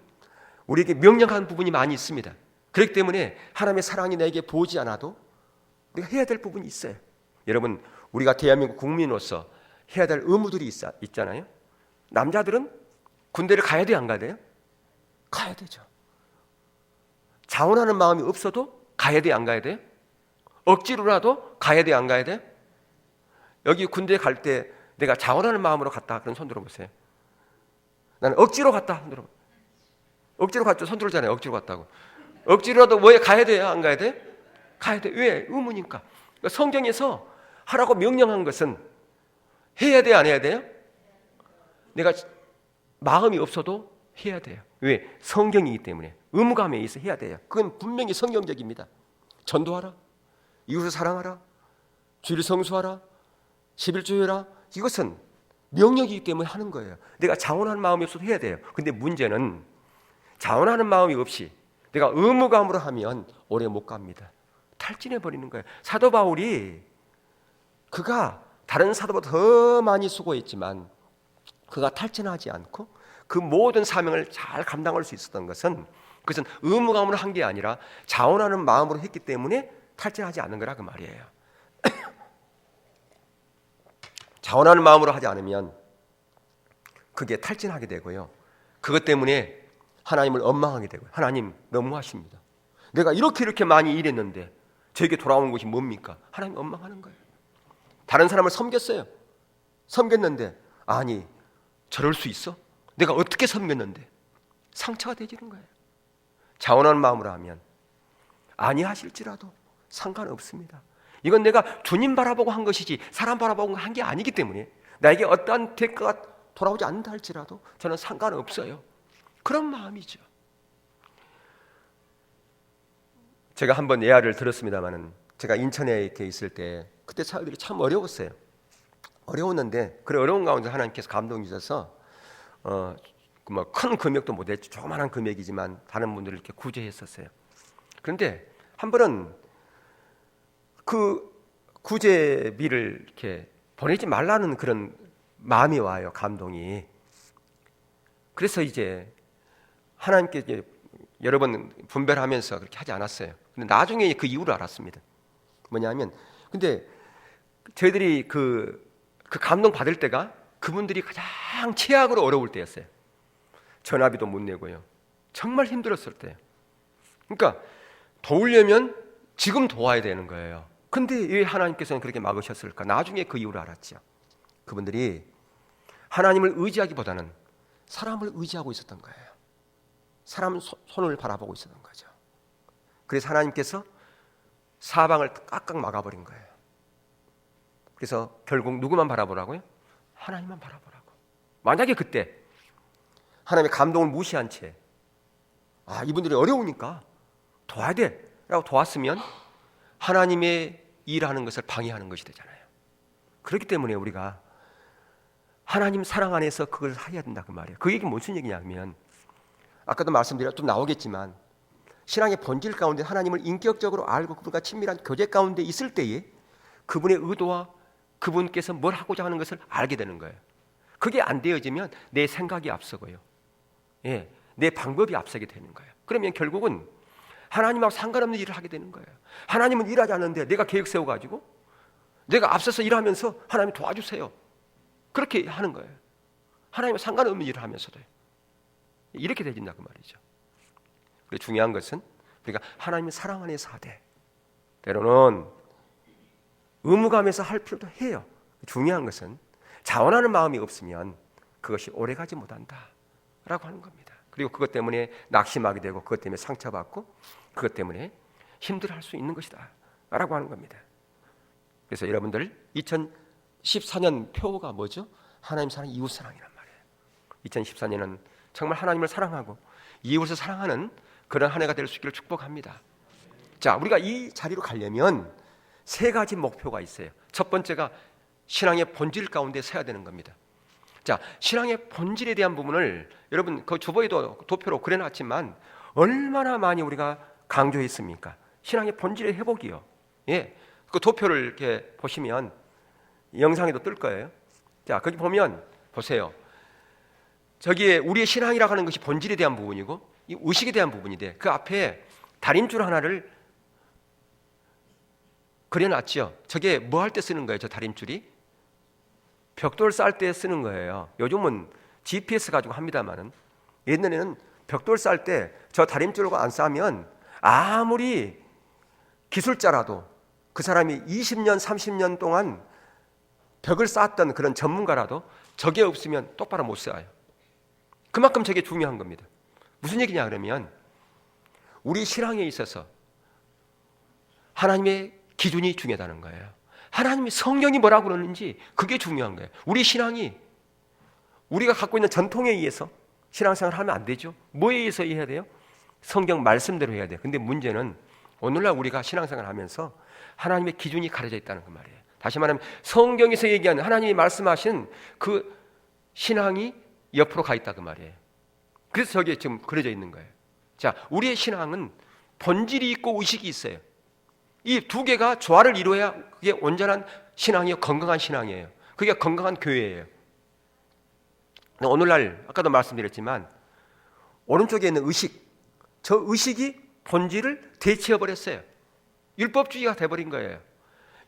우리에게 명령하는 부분이 많이 있습니다. 그렇기 때문에 하나님의 사랑이 나에게 보이지 않아도 우리가 해야 될 부분이 있어요. 여러분, 우리가 대한민국 국민으로서 해야 될 의무들이 있잖아요. 남자들은 군대를 가야 돼요, 안 가야 돼요? 가야 되죠. 자원하는 마음이 없어도 가야 돼요, 안 가야 돼요? 억지로라도 가야 돼요, 안 가야 돼요? 여기 군대 갈 때 내가 자원하는 마음으로 갔다, 그런 손 들어보세요. 나는 억지로 갔다, 손 들어보세요. 억지로 갔죠, 손 들었잖아요. 억지로 갔다고. 억지로라도 뭐에 가야 돼요, 안 가야 돼요? 가야 돼. 왜? 의무니까. 그러니까 성경에서 하라고 명령한 것은 해야 돼요, 안 해야 돼요? 내가 마음이 없어도 해야 돼요. 왜? 성경이기 때문에. 의무감에 의해서 해야 돼요. 그건 분명히 성경적입니다. 전도하라, 이웃을 사랑하라, 주일 성수하라, 11조해라. 이것은 명령이기 때문에 하는 거예요. 내가 자원하는 마음이 없어도 해야 돼요. 근데 문제는 자원하는 마음이 없이 내가 의무감으로 하면 오래 못 갑니다. 탈진해 버리는 거예요. 사도 바울이 그가 다른 사도보다 더 많이 수고했지만 그가 탈진하지 않고 그 모든 사명을 잘 감당할 수 있었던 것은 그것은 의무감으로 한 게 아니라 자원하는 마음으로 했기 때문에 탈진하지 않는 거라 그 말이에요. 자원하는 마음으로 하지 않으면 그게 탈진하게 되고요. 그것 때문에 하나님을 원망하게 되고요. 하나님 너무하십니다. 내가 이렇게 많이 일했는데 저에게 돌아오는 것이 뭡니까? 하나님 원망하는 거예요. 다른 사람을 섬겼는데 아니 저럴 수 있어? 내가 어떻게 섬겼는데? 상처가 되지는 거예요. 자원하는 마음으로 하면 아니하실지라도 상관없습니다. 이건 내가 주님 바라보고 한 것이지 사람 바라보고 한 게 아니기 때문에 나에게 어떠한 대가가 돌아오지 않는다 할지라도 저는 상관없어요. 그런 마음이죠. 제가 한번 예화를 들었습니다마는 제가 인천에 이렇게 있을 때 그때 사회들이 참 어려웠어요. 어려웠는데 그 어려운 가운데 하나님께서 감동이 주셔서 뭐 큰 금액도 못했죠. 조그마한 금액이지만 다른 분들을 이렇게 구제했었어요. 그런데 한 번은 그 구제비를 이렇게 보내지 말라는 그런 마음이 와요. 감동이. 그래서 이제 하나님께 이제 여러 번 분별하면서 그렇게 하지 않았어요. 근데 나중에 그 이유를 알았습니다. 뭐냐면, 근데 저희들이 그 감동 받을 때가 그분들이 가장 최악으로 어려울 때였어요. 전화비도 못 내고요. 정말 힘들었을 때예요. 그러니까 도우려면 지금 도와야 되는 거예요. 근데 왜 하나님께서는 그렇게 막으셨을까? 나중에 그 이유를 알았죠. 그분들이 하나님을 의지하기보다는 사람을 의지하고 있었던 거예요. 사람 손을 바라보고 있었던 거죠. 그래서 하나님께서 사방을 깍깍 막아버린 거예요. 그래서 결국 누구만 바라보라고요? 하나님만 바라보라고. 만약에 그때 하나님의 감동을 무시한 채 이분들이 어려우니까 도와야 돼 라고 도왔으면 하나님의 일하는 것을 방해하는 것이 되잖아요. 그렇기 때문에 우리가 하나님 사랑 안에서 그걸 해야 된다 그 말이에요. 그 얘기는 무슨 얘기냐면 아까도 말씀드렸 좀 나오겠지만 신앙의 본질 가운데 하나님을 인격적으로 알고 그분과 친밀한 교제 가운데 있을 때에 그분의 의도와 그분께서 뭘 하고자 하는 것을 알게 되는 거예요. 그게 안 되어지면 내 생각이 앞서고요. 내 방법이 앞서게 되는 거예요. 그러면 결국은 하나님하고 상관없는 일을 하게 되는 거예요. 하나님은 일하지 않는데 내가 계획 세워가지고 내가 앞서서 일하면서 하나님 도와주세요. 그렇게 하는 거예요. 하나님과 상관없는 일을 하면서도요. 이렇게 되진다고 말이죠. 그리고 중요한 것은 우리가 하나님의 사랑 안에서 하되 때로는 의무감에서 할 필요도 해요. 중요한 것은 자원하는 마음이 없으면 그것이 오래가지 못한다라고 하는 겁니다. 그리고 그것 때문에 낙심하게 되고 그것 때문에 상처받고 그것 때문에 힘들어할 수 있는 것이다 라고 하는 겁니다. 그래서 여러분들 2014년 표가 뭐죠? 하나님 사랑, 이웃 사랑이란 말이에요. 2014년은 정말 하나님을 사랑하고 이웃을 사랑하는 그런 한 해가 될 수 있기를 축복합니다. 자, 우리가 이 자리로 가려면 세 가지 목표가 있어요. 첫 번째가 신앙의 본질 가운데 서야 되는 겁니다. 자, 신앙의 본질에 대한 부분을 여러분 그 주보에도 도표로 그려놨지만 얼마나 많이 우리가 강조했습니까? 신앙의 본질의 회복이요. 그 도표를 이렇게 보시면 영상에도 뜰 거예요. 자, 거기 보면 보세요. 저기에 우리의 신앙이라고 하는 것이 본질에 대한 부분이고 이 의식에 대한 부분인데 그 앞에 다림줄 하나를 그려놨죠. 저게 뭐 할 때 쓰는 거예요? 저 다림줄이 벽돌 쌀 때 쓰는 거예요. 요즘은 GPS 가지고 합니다만은 옛날에는 벽돌 쌀 때 저 다림줄과 안 싸면 아무리 기술자라도 그 사람이 20년, 30년 동안 벽을 쌓았던 그런 전문가라도 저게 없으면 똑바로 못 쌓아요. 그만큼 저게 중요한 겁니다. 무슨 얘기냐 그러면 우리 신앙에 있어서 하나님의 기준이 중요하다는 거예요. 하나님의 성경이 뭐라고 그러는지 그게 중요한 거예요. 우리 신앙이 우리가 갖고 있는 전통에 의해서 신앙생활을 하면 안 되죠. 뭐에 의해서 해야 돼요? 성경 말씀대로 해야 돼요. 근데 문제는 오늘날 우리가 신앙생활을 하면서 하나님의 기준이 가려져 있다는 그 말이에요. 다시 말하면 성경에서 얘기하는 하나님이 말씀하신 그 신앙이 옆으로 가 있다 그 말이에요. 그래서 저게 지금 그려져 있는 거예요. 자, 우리의 신앙은 본질이 있고 의식이 있어요. 이 두 개가 조화를 이루어야 그게 온전한 신앙이요, 건강한 신앙이에요. 그게 건강한 교회예요. 오늘날 아까도 말씀드렸지만 오른쪽에 있는 의식, 저 의식이 본질을 대체해 버렸어요. 율법주의가 돼버린 거예요.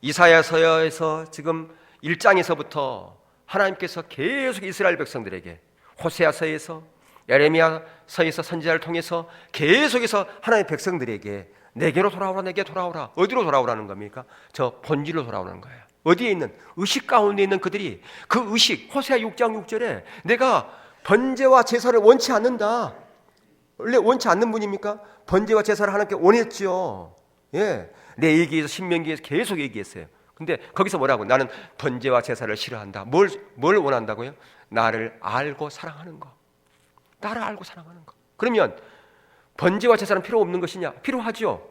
이사야서에서 지금 1장에서부터 하나님께서 계속 이스라엘 백성들에게 호세아서에서 예레미야서에서 선지자를 통해서 계속해서 하나님의 백성들에게 내게로 돌아오라, 내게 돌아오라. 어디로 돌아오라는 겁니까? 저 본질로 돌아오는 거예요. 어디에 있는? 의식 가운데 있는 그들이 그 의식, 호세아 6장 6절에 내가 번제와 제사를 원치 않는다. 원래 원치 않는 분입니까? 번제와 제사를 하나님께 원했죠. 예. 내 얘기에서 신명기에서 계속 얘기했어요. 근데 거기서 뭐라고? 나는 번제와 제사를 싫어한다. 뭘 원한다고요? 나를 알고 사랑하는 거. 나를 알고 사랑하는 거. 그러면 번제와 제사는 필요 없는 것이냐? 필요하죠.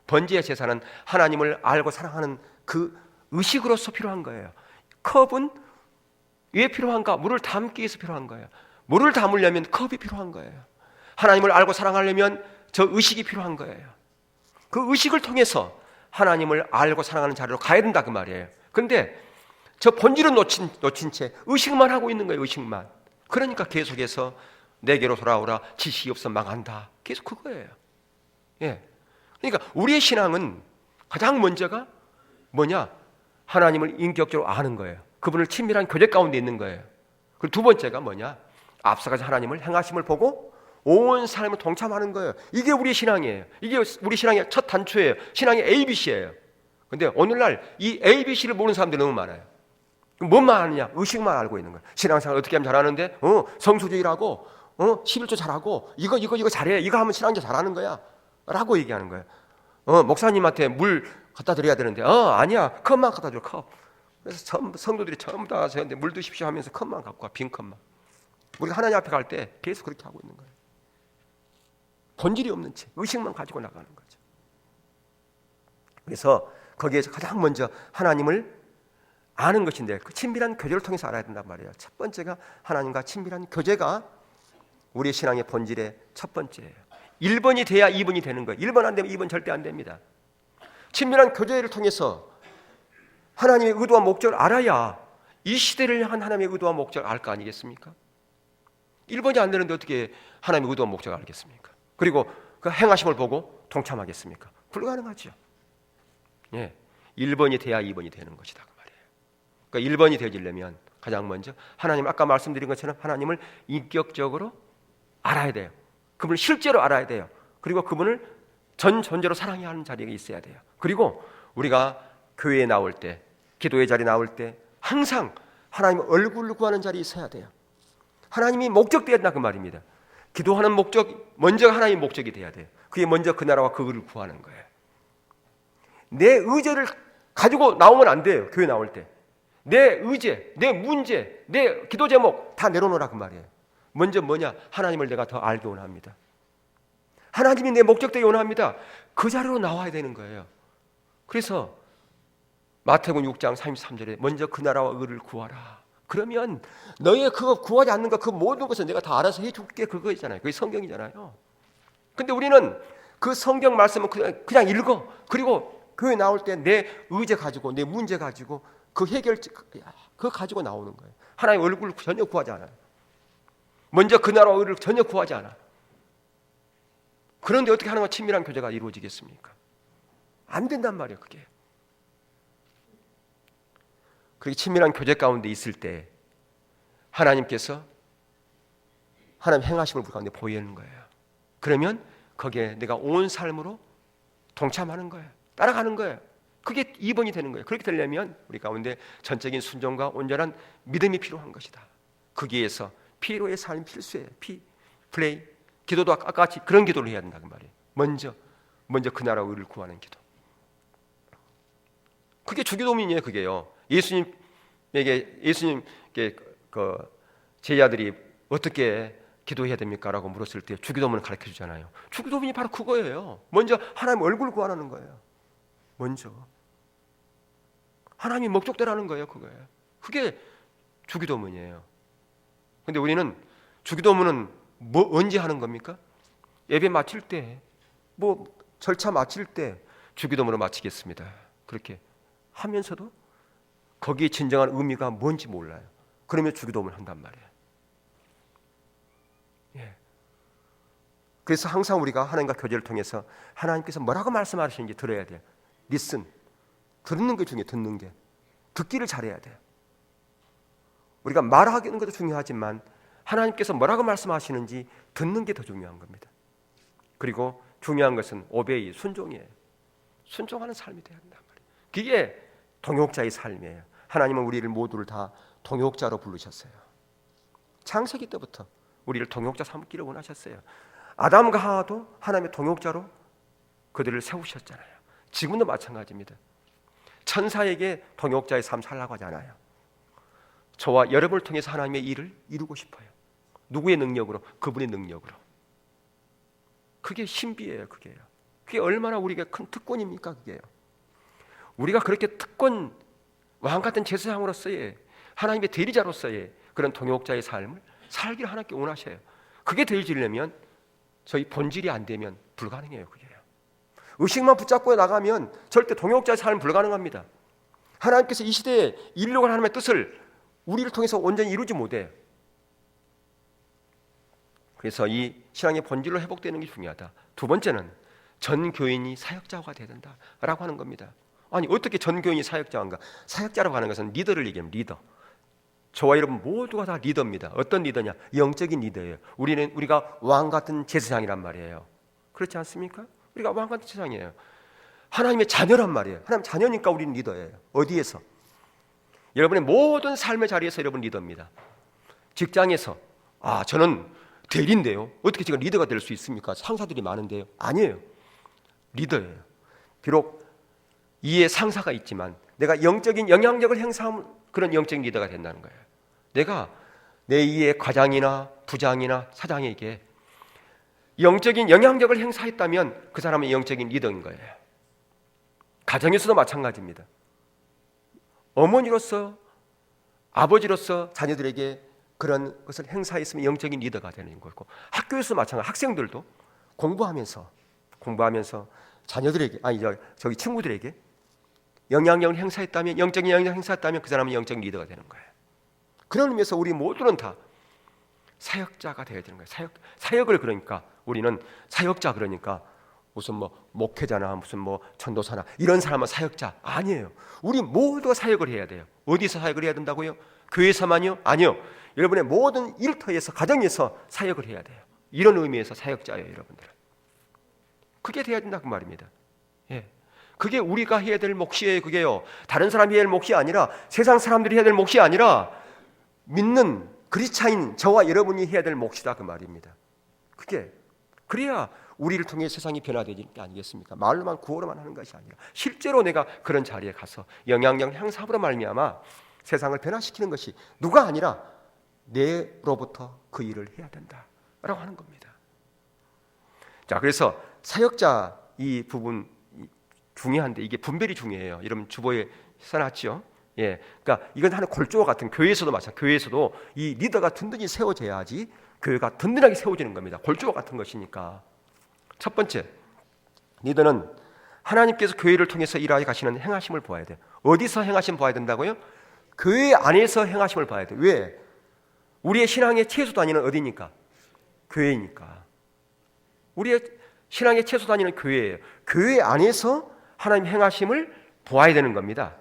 번제와 제사는 하나님을 알고 사랑하는 그 의식으로서 필요한 거예요. 컵은 왜 필요한가? 물을 담기 위해서 필요한 거예요. 물을 담으려면 컵이 필요한 거예요. 하나님을 알고 사랑하려면 저 의식이 필요한 거예요. 그 의식을 통해서 하나님을 알고 사랑하는 자리로 가야 된다 그 말이에요. 그런데 저 본질은 놓친 채 의식만 하고 있는 거예요. 의식만. 그러니까 계속해서 내게로 돌아오라, 지식이 없어 망한다. 계속 그거예요. 예. 그러니까 우리의 신앙은 가장 먼저가 뭐냐? 하나님을 인격적으로 아는 거예요. 그분을 친밀한 교제 가운데 있는 거예요. 그리고 두 번째가 뭐냐? 앞서가서 하나님을 행하심을 보고 온 삶을 동참하는 거예요. 이게 우리의 신앙이에요. 이게 우리 신앙의 첫 단초예요. 신앙의 ABC예요. 근데 오늘날 이 ABC를 모르는 사람들이 너무 많아요. 뭔만 아느냐? 의식만 알고 있는 거예요. 신앙생활 어떻게 하면 잘하는데? 성수주의라고 11조 잘하고 이거 잘해. 이거 하면 신앙자 잘하는 거야. 라고 얘기하는 거예요. 목사님한테 물 갖다 드려야 되는데 아니야. 컵만 갖다 줘. 컵. 그래서 성도들이 전부 다 저한테 물 드십시오 하면서 컵만 갖고 와. 빈 컵만. 우리가 하나님 앞에 갈 때 계속 그렇게 하고 있는 거예요. 본질이 없는 채 의식만 가지고 나가는 거죠. 그래서 거기에서 가장 먼저 하나님을 아는 것인데 그 친밀한 교제를 통해서 알아야 된단 말이에요. 첫 번째가 하나님과 친밀한 교제가 우리의 신앙의 본질의 첫 번째예요. 1번이 돼야 2번이 되는 거예요. 1번 안 되면 2번 절대 안 됩니다. 친밀한 교제를 통해서 하나님의 의도와 목적을 알아야 이 시대를 향한 하나님의 의도와 목적을 알 거 아니겠습니까? 1번이 안 되는데 어떻게 하나님의 의도와 목적을 알겠습니까? 그리고 그 행하심을 보고 동참하겠습니까? 불가능하죠. 예, 1번이 돼야 2번이 되는 것이다 그 말이에요. 그러니까 1번이 되려면 가장 먼저 하나님 아까 말씀드린 것처럼 하나님을 인격적으로 알아야 돼요. 그분을 실제로 알아야 돼요. 그리고 그분을 전 존재로 사랑해야 하는 자리에 있어야 돼요. 그리고 우리가 교회에 나올 때, 기도의 자리에 나올 때 항상 하나님의 얼굴을 구하는 자리에 있어야 돼요. 하나님이 목적되어야 된다 그 말입니다. 기도하는 목적, 먼저 하나님의 목적이 돼야 돼요. 그게 먼저 그 나라와 그것을 구하는 거예요. 내 의제를 가지고 나오면 안 돼요. 교회 나올 때. 내 의제, 내 문제, 내 기도 제목 다 내려놓으라 그 말이에요. 먼저 뭐냐? 하나님을 내가 더 알기 원합니다. 하나님이 내 목적되기 원합니다. 그 자리로 나와야 되는 거예요. 그래서 마태복음 6장 33절에 먼저 그 나라와 의를 구하라. 그러면 너희 그거 구하지 않는 거 그 모든 것을 내가 다 알아서 해줄게 그거 있잖아요. 그게 성경이잖아요. 근데 우리는 그 성경 말씀을 그냥 읽어. 그리고 교회 나올 때 내 의제 가지고 내 문제 가지고 그 해결 그거 가지고 나오는 거예요. 하나님의 얼굴을 전혀 구하지 않아요. 먼저 그 나라와 의를 전혀 구하지 않아. 그런데 어떻게 하나님과 친밀한 교제가 이루어지겠습니까? 안 된단 말이에요, 그게. 그렇게 친밀한 교제 가운데 있을 때 하나님께서 하나님 행하심을 우리 가운데 보이는 거예요. 그러면 거기에 내가 온 삶으로 동참하는 거예요. 따라가는 거예요. 그게 2번이 되는 거예요. 그렇게 되려면 우리 가운데 전적인 순종과 온전한 믿음이 필요한 것이다. 거기에서 피로의 삶이 필수예요. 플레이. 기도도 아까 같이 그런 기도를 해야 된다는 말이에요. 먼저 그 나라와 의를 구하는 기도. 그게 주기도문이에요. 그게요. 예수님께 그 제자들이 어떻게 기도해야 됩니까? 라고 물었을 때 주기도문을 가르쳐 주잖아요. 주기도문이 바로 그거예요. 먼저 하나님 얼굴 구하라는 거예요. 먼저 하나님이 목적대라는 거예요. 그거예요. 그게 주기도문이에요. 근데 우리는 주기도문은 언제 하는 겁니까? 예배 마칠 때, 절차 마칠 때 주기도문을 마치겠습니다. 그렇게 하면서도 거기에 진정한 의미가 뭔지 몰라요. 그러면 주기도문을 한단 말이에요. 예. 그래서 항상 우리가 하나님과 교제를 통해서 하나님께서 뭐라고 말씀하시는지 들어야 돼요. listen. 듣는 게 중요해요. 듣는 게. 듣기를 잘해야 돼요. 우리가 말하는 것도 중요하지만 하나님께서 뭐라고 말씀하시는지 듣는 게 더 중요한 겁니다. 그리고 중요한 것은 오베이, 순종이에요. 순종하는 삶이 돼야 한단 말이에요. 그게 동역자의 삶이에요. 하나님은 우리를 모두를 다 동역자로 부르셨어요. 창세기 때부터 우리를 동역자 삼기를 원하셨어요. 아담과 하와도 하나님의 동역자로 그들을 세우셨잖아요. 지금도 마찬가지입니다. 천사에게 동역자의 삶 살라고 하지 않아요. 저와 여러분을 통해서 하나님의 일을 이루고 싶어요. 누구의 능력으로? 그분의 능력으로. 그게 신비예요. 그게 얼마나 우리가 큰 특권입니까? 그게요. 우리가 그렇게 특권, 왕 같은 제사장으로서의 하나님의 대리자로서의 그런 동역자의 삶을 살기를 하나님께 원하셔요. 그게 되어지려면 저희 본질이 안 되면 불가능해요. 그게요. 의식만 붙잡고 나가면 절대 동역자의 삶은 불가능합니다. 하나님께서 이 시대에 이루려고 하는 하나님의 뜻을 우리를 통해서 온전히 이루지 못해요. 그래서 이 신앙의 본질로 회복되는 게 중요하다. 두 번째는 전 교인이 사역자가 되어야 된다라고 하는 겁니다. 아니 어떻게 전 교인이 사역자인가? 사역자라고 하는 것은 리더를 얘기하면 리더. 저와 여러분 모두가 다 리더입니다. 어떤 리더냐? 영적인 리더예요. 우리가 왕 같은 제사장이란 말이에요. 그렇지 않습니까? 우리가 왕 같은 제사장이에요. 하나님의 자녀란 말이에요. 하나님 자녀니까 우리는 리더예요. 어디에서? 여러분의 모든 삶의 자리에서 여러분 리더입니다. 직장에서 저는 대리인데요. 어떻게 제가 리더가 될 수 있습니까? 상사들이 많은데요. 아니에요. 리더예요. 비록 이에 상사가 있지만 내가 영적인 영향력을 행사하면 그런 영적인 리더가 된다는 거예요. 내가 내 이에 과장이나 부장이나 사장에게 영적인 영향력을 행사했다면 그 사람은 영적인 리더인 거예요. 가정에서도 마찬가지입니다. 어머니로서 아버지로서 자녀들에게 그런 것을 행사했으면 영적인 리더가 되는 거고, 학교에서 마찬가지. 학생들도 공부하면서 자녀들에게 저기 친구들에게 영향력을 행사했다면, 영적인 영향력을 행사했다면 그 사람은 영적인 리더가 되는 거예요. 그런 의미에서 우리 모두는 다 사역자가 되어야 되는 거예요. 사역을 그러니까 우리는 사역자 그러니까 무슨 목회자나 무슨 전도사나 이런 사람은 사역자 아니에요. 우리 모두가 사역을 해야 돼요. 어디서 사역을 해야 된다고요? 교회에서만요? 아니요. 여러분의 모든 일터에서 가정에서 사역을 해야 돼요. 이런 의미에서 사역자예요, 여러분들. 그게 돼야 된다고 말입니다. 예. 그게 우리가 해야 될 몫이에요. 그게요. 다른 사람이 해야 될 몫이 아니라, 세상 사람들이 해야 될 몫이 아니라 믿는 그리스도인 저와 여러분이 해야 될 몫이다 그 말입니다. 그게 그래야 우리를 통해 세상이 변화되는 게 아니겠습니까? 말로만 구호로만 하는 것이 아니라 실제로 내가 그런 자리에 가서 영향력 향상으로 말미암아 세상을 변화시키는 것이 누가 아니라 내로부터 그 일을 해야 된다라고 하는 겁니다. 자, 그래서 사역자 이 부분 중요한데 이게 분별이 중요해요. 여러분 주보에 써놨죠? 예, 그러니까 이건 하나의 골조와 같은, 교회에서도 마찬가지. 교회에서도 이 리더가 든든히 세워져야지 교회가 든든하게 세워지는 겁니다. 골조와 같은 것이니까. 첫 번째, 리더는 하나님께서 교회를 통해서 일하여 가시는 행하심을 보아야 돼요. 어디서 행하심 봐야 된다고요? 교회 안에서 행하심을 봐야 돼요. 왜? 우리의 신앙의 최소 단위는 어디니까? 교회니까. 우리의 신앙의 최소 단위는 교회예요. 교회 안에서 하나님 행하심을 보아야 되는 겁니다.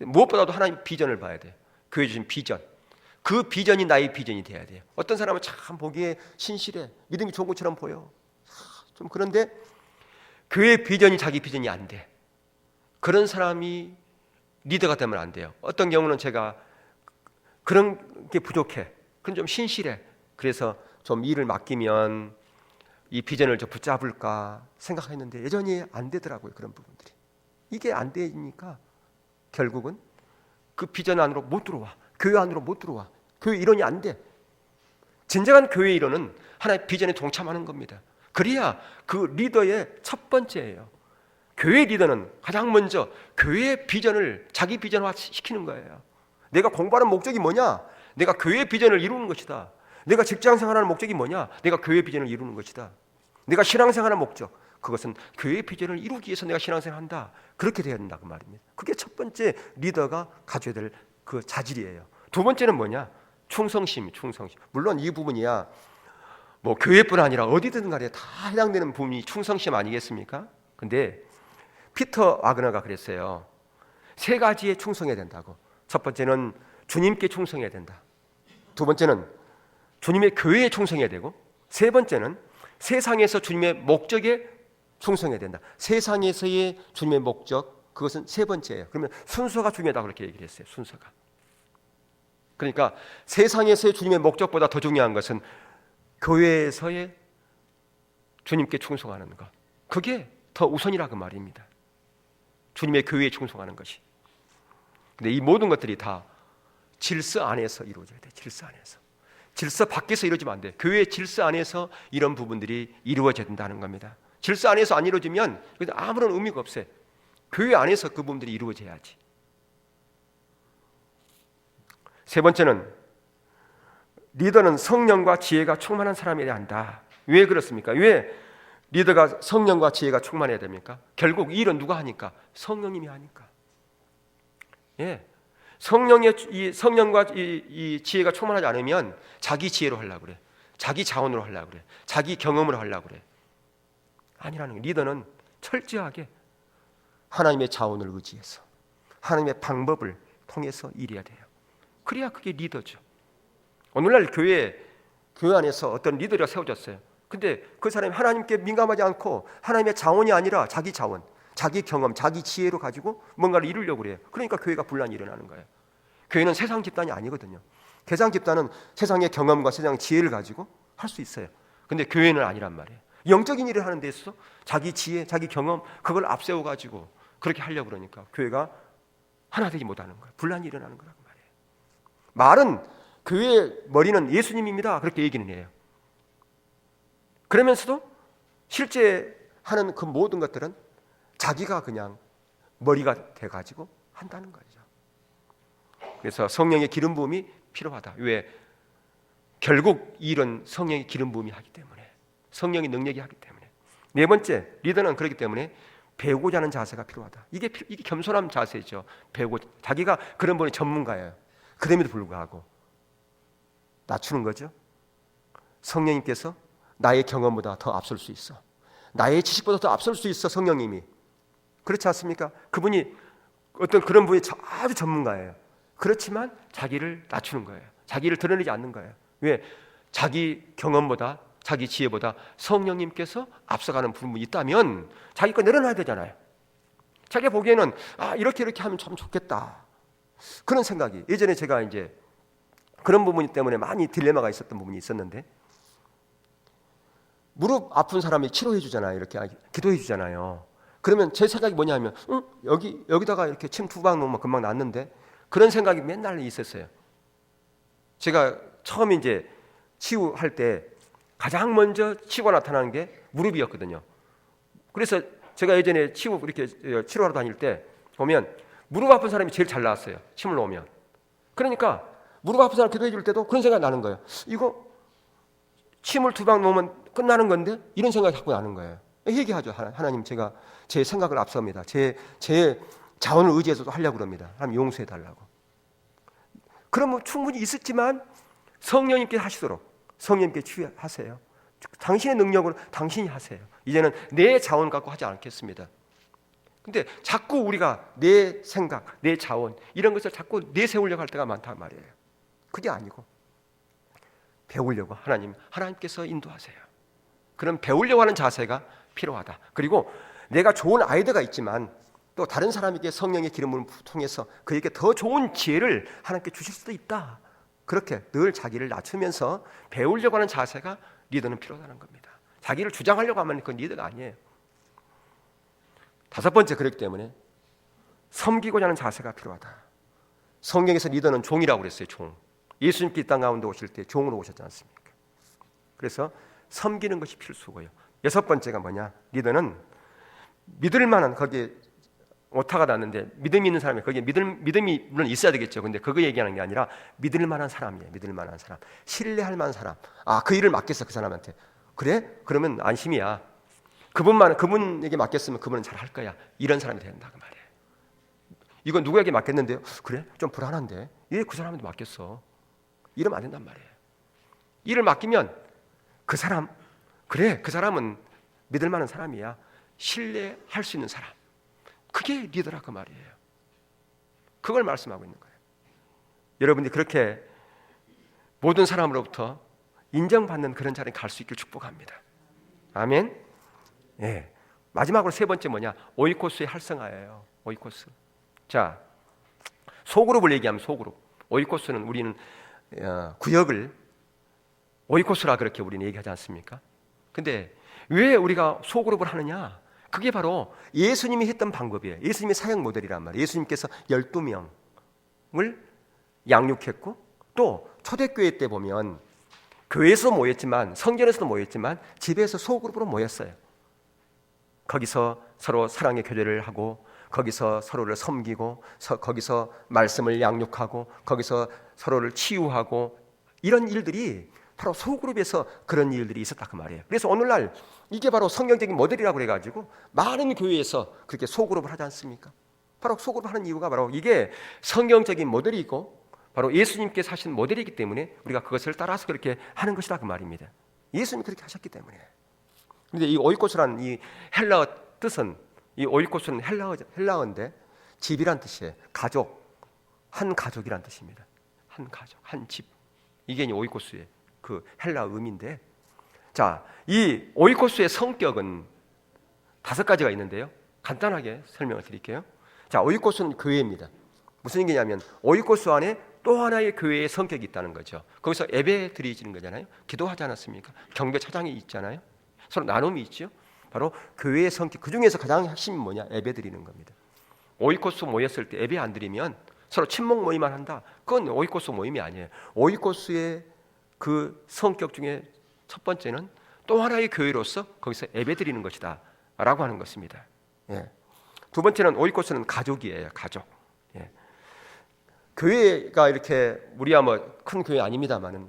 무엇보다도 하나님 비전을 봐야 돼요. 교회 주신 비전. 그 비전이 나의 비전이 돼야 돼요. 어떤 사람은 참 보기에 신실해, 믿음이 좋은 것처럼 보여. 좀 그런데 교회 비전이 자기 비전이 안 돼. 그런 사람이 리더가 되면 안 돼요. 어떤 경우는 제가 그런 게 부족해. 그건 좀 신실해. 그래서 좀 일을 맡기면 이 비전을 좀 붙잡을까 생각했는데 여전히 안 되더라고요. 그런 부분들이. 이게 안 되니까 결국은 그 비전 안으로 못 들어와. 교회 안으로 못 들어와. 교회 일원이 안 돼. 진정한 교회 일원은 하나의 비전에 동참하는 겁니다. 그래야 그 리더의 첫 번째예요. 교회 리더는 가장 먼저 교회의 비전을 자기 비전화 시키는 거예요. 내가 공부하는 목적이 뭐냐? 내가 교회의 비전을 이루는 것이다. 내가 직장생활하는 목적이 뭐냐? 내가 교회의 비전을 이루는 것이다. 내가 신앙생활하는 목적, 그것은 교회의 비전을 이루기 위해서 내가 신앙생활한다. 그렇게 돼야 된다고 말입니다. 그게 첫 번째 리더가 가져야 될 그 자질이에요. 두 번째는 뭐냐? 충성심. 물론 이 부분이야 뭐 교회뿐 아니라 어디든 간에 다 해당되는 부분이 충성심 아니겠습니까? 근데 피터 와그너가 그랬어요. 세 가지에 충성해야 된다고. 첫 번째는 주님께 충성해야 된다. 두 번째는 주님의 교회에 충성해야 되고, 세 번째는 세상에서 주님의 목적에 충성해야 된다. 세상에서의 주님의 목적, 그것은 세 번째예요. 그러면 순서가 중요하다고 그렇게 얘기를 했어요. 순서가. 그러니까 세상에서의 주님의 목적보다 더 중요한 것은 교회에서의 주님께 충성하는 것. 그게 더 우선이라고 말입니다. 주님의 교회에 충성하는 것이. 근데 이 모든 것들이 다 질서 안에서 이루어져야 돼. 질서 안에서. 질서 밖에서 이루어지면 안 돼. 교회의 질서 안에서 이런 부분들이 이루어져야 된다는 겁니다. 질서 안에서 안 이루어지면 아무런 의미가 없어요. 교회 안에서 그 부분들이 이루어져야지. 세 번째는 리더는 성령과 지혜가 충만한 사람이어야 한다. 왜 그렇습니까? 왜 리더가 성령과 지혜가 충만해야 됩니까? 결국 이 일은 누가 하니까? 성령님이 하니까. 예, 성령과 이 지혜가 충만하지 않으면 자기 지혜로 하려고 그래. 자기 자원으로 하려고 그래. 자기 경험으로 하려고 그래. 아니라는 거예요. 리더는 철저하게 하나님의 자원을 의지해서 하나님의 방법을 통해서 일해야 돼요. 그래야 그게 리더죠. 오늘날 교회 안에서 어떤 리더가 세워졌어요. 근데 그 사람이 하나님께 민감하지 않고 하나님의 자원이 아니라 자기 자원, 자기 경험, 자기 지혜로 가지고 뭔가를 이루려고 그래요. 그러니까 교회가 분란이 일어나는 거예요. 교회는 세상 집단이 아니거든요. 세상 집단은 세상의 경험과 세상의 지혜를 가지고 할 수 있어요. 근데 교회는 아니란 말이에요. 영적인 일을 하는 데 있어서 자기 지혜, 자기 경험 그걸 앞세워 가지고 그렇게 하려고 그러니까 교회가 하나 되지 못하는 거예요. 분란이 일어나는 거라고 말이에요. 말은 교회의 머리는 예수님입니다. 그렇게 얘기는 해요. 그러면서도 실제 하는 그 모든 것들은 자기가 그냥 머리가 돼가지고 한다는 거죠. 그래서 성령의 기름 부음이 필요하다. 왜? 결국 이 일은 성령의 기름 부음이 하기 때문에, 성령의 능력이 하기 때문에. 네 번째, 리더는 그렇기 때문에 배우고자 하는 자세가 필요하다. 이게 겸손한 자세죠. 자기가 그런 분이 전문가예요. 그럼에도 불구하고 낮추는 거죠. 성령님께서 나의 경험보다 더 앞설 수 있어. 나의 지식보다 더 앞설 수 있어. 성령님이. 그렇지 않습니까? 그분이 어떤 그런 분이 아주 전문가예요. 그렇지만 자기를 낮추는 거예요. 자기를 드러내지 않는 거예요. 왜? 자기 경험보다, 자기 지혜보다 성령님께서 앞서가는 부분이 있다면 자기 거 내려놔야 되잖아요. 자기가 보기에는 이렇게 하면 참 좋겠다. 그런 생각이. 예전에 제가 이제 그런 부분 때문에 많이 딜레마가 있었던 부분이 있었는데, 무릎 아픈 사람이 치료해 주잖아요. 이렇게 기도해 주잖아요. 그러면 제 생각이 뭐냐면 여기다가 이렇게 침 2방 놓으면 금방 낫는데, 그런 생각이 맨날 있었어요. 제가 처음 이제 치유할 때 가장 먼저 치유가 나타나는 게 무릎이었거든요. 그래서 제가 예전에 이렇게 치료하러 다닐 때 보면 무릎 아픈 사람이 제일 잘 나왔어요. 침을 놓으면. 그러니까 무릎 아픈 사람 기도해 줄 때도 그런 생각이 나는 거예요. 이거 침을 2방 놓으면 끝나는 건데, 이런 생각이 자꾸 나는 거예요. 얘기하죠. 하나님, 제가 제 생각을 앞섭니다. 제 자원을 의지해서도 하려고 그럽니다. 하나님 용서해 달라고. 그러면 충분히 있었지만 성령님께 하시도록, 성령님께 치유하세요. 당신의 능력으로 당신이 하세요. 이제는 내 자원 갖고 하지 않겠습니다. 근데 자꾸 우리가 내 생각, 내 자원 이런 것을 자꾸 내세우려고 할 때가 많단 말이에요. 그게 아니고 배우려고 하나님께서 인도하세요. 그런 배우려고 하는 자세가 필요하다. 그리고 내가 좋은 아이디어가 있지만 또 다른 사람에게 성령의 기름을 통해서 그에게 더 좋은 지혜를 하나님께 주실 수도 있다. 그렇게 늘 자기를 낮추면서 배우려고 하는 자세가 리더는 필요하다는 겁니다. 자기를 주장하려고 하면 그건 리더가 아니에요. 다섯 번째, 그렇기 때문에 섬기고자 하는 자세가 필요하다. 성경에서 리더는 종이라고 그랬어요. 종. 예수님께 이 땅 가운데 오실 때 종으로 오셨지 않습니까? 그래서 섬기는 것이 필수고요. 여섯 번째가 뭐냐? 리더는 믿을 만한, 거기에 오타가 났는데 믿음이 있는 사람이, 거기에 믿음이 물론 있어야 되겠죠. 근데 그거 얘기하는 게 아니라 믿을 만한 사람이에요. 믿을 만한 사람, 신뢰할 만한 사람. 아, 그 일을 맡겼어, 그 사람한테. 그래? 그러면 안심이야. 그분에게 맡겼으면 그분은 잘 할 거야. 이런 사람이 된다 그 말이에요. 이건 누구에게 맡겼는데요? 그래? 좀 불안한데. 왜 그 사람한테 맡겼어? 이러면 안 된단 말이에요. 일을 맡기면 그 사람, 그래, 그 사람은 믿을 만한 사람이야. 신뢰할 수 있는 사람. 그게 리더라 그 말이에요. 그걸 말씀하고 있는 거예요. 여러분들이 그렇게 모든 사람으로부터 인정받는 그런 자리에 갈 수 있길 축복합니다. 아멘. 예. 마지막으로 세 번째 뭐냐? 오이코스의 활성화예요. 오이코스. 자, 소그룹을 얘기하면 소그룹. 오이코스는 우리는 구역을 오이코스라 그렇게 우리는 얘기하지 않습니까? 근데 왜 우리가 소그룹을 하느냐? 그게 바로 예수님이 했던 방법이에요. 예수님의 사역 모델이란 말이에요. 예수님께서 12명을 양육했고, 또 초대교회 때 보면 교회에서 모였지만, 성전에서도 모였지만 집에서 소그룹으로 모였어요. 거기서 서로 사랑의 교제를 하고, 거기서 서로를 섬기고, 거기서 말씀을 양육하고, 거기서 서로를 치유하고, 이런 일들이 바로 소그룹에서 그런 일들이 있었다 그 말이에요. 그래서 오늘날 이게 바로 성경적인 모델이라고 그래가지고 많은 교회에서 그렇게 소그룹을 하지 않습니까? 바로 소그룹 하는 이유가 바로 이게 성경적인 모델이고 바로 예수님께서 하신 모델이기 때문에 우리가 그것을 따라서 그렇게 하는 것이다 그 말입니다. 예수님이 그렇게 하셨기 때문에. 그런데 이 오이코스라는 이 헬라어 뜻은, 이 오이코스는 헬라어인데 집이란 뜻이에요. 가족, 한 가족이란 뜻입니다. 한 가족, 한 집. 이게 이 오이코스의 그 헬라 의미인데, 자, 이 오이코스의 성격은 5가지가 있는데요. 간단하게 설명을 드릴게요. 자, 오이코스는 교회입니다. 무슨 얘기냐면 오이코스 안에 또 하나의 교회의 성격이 있다는 거죠. 거기서 예배 드리지는 거잖아요. 기도하지 않았습니까? 경배 차장이 있잖아요. 서로 나눔이 있죠. 바로 교회의 성격, 그 중에서 가장 핵심이 뭐냐? 예배 드리는 겁니다. 오이코스 모였을 때 예배 안 드리면 서로 친목 모임만 한다. 그건 오이코스 모임이 아니에요. 오이코스의 그 성격 중에 첫 번째는 또 하나의 교회로서 거기서 예배 드리는 것이다 라고 하는 것입니다. 예. 두 번째는 오이코스는 가족이에요. 가족. 예. 교회가 이렇게 우리야 뭐 큰 교회 아닙니다만은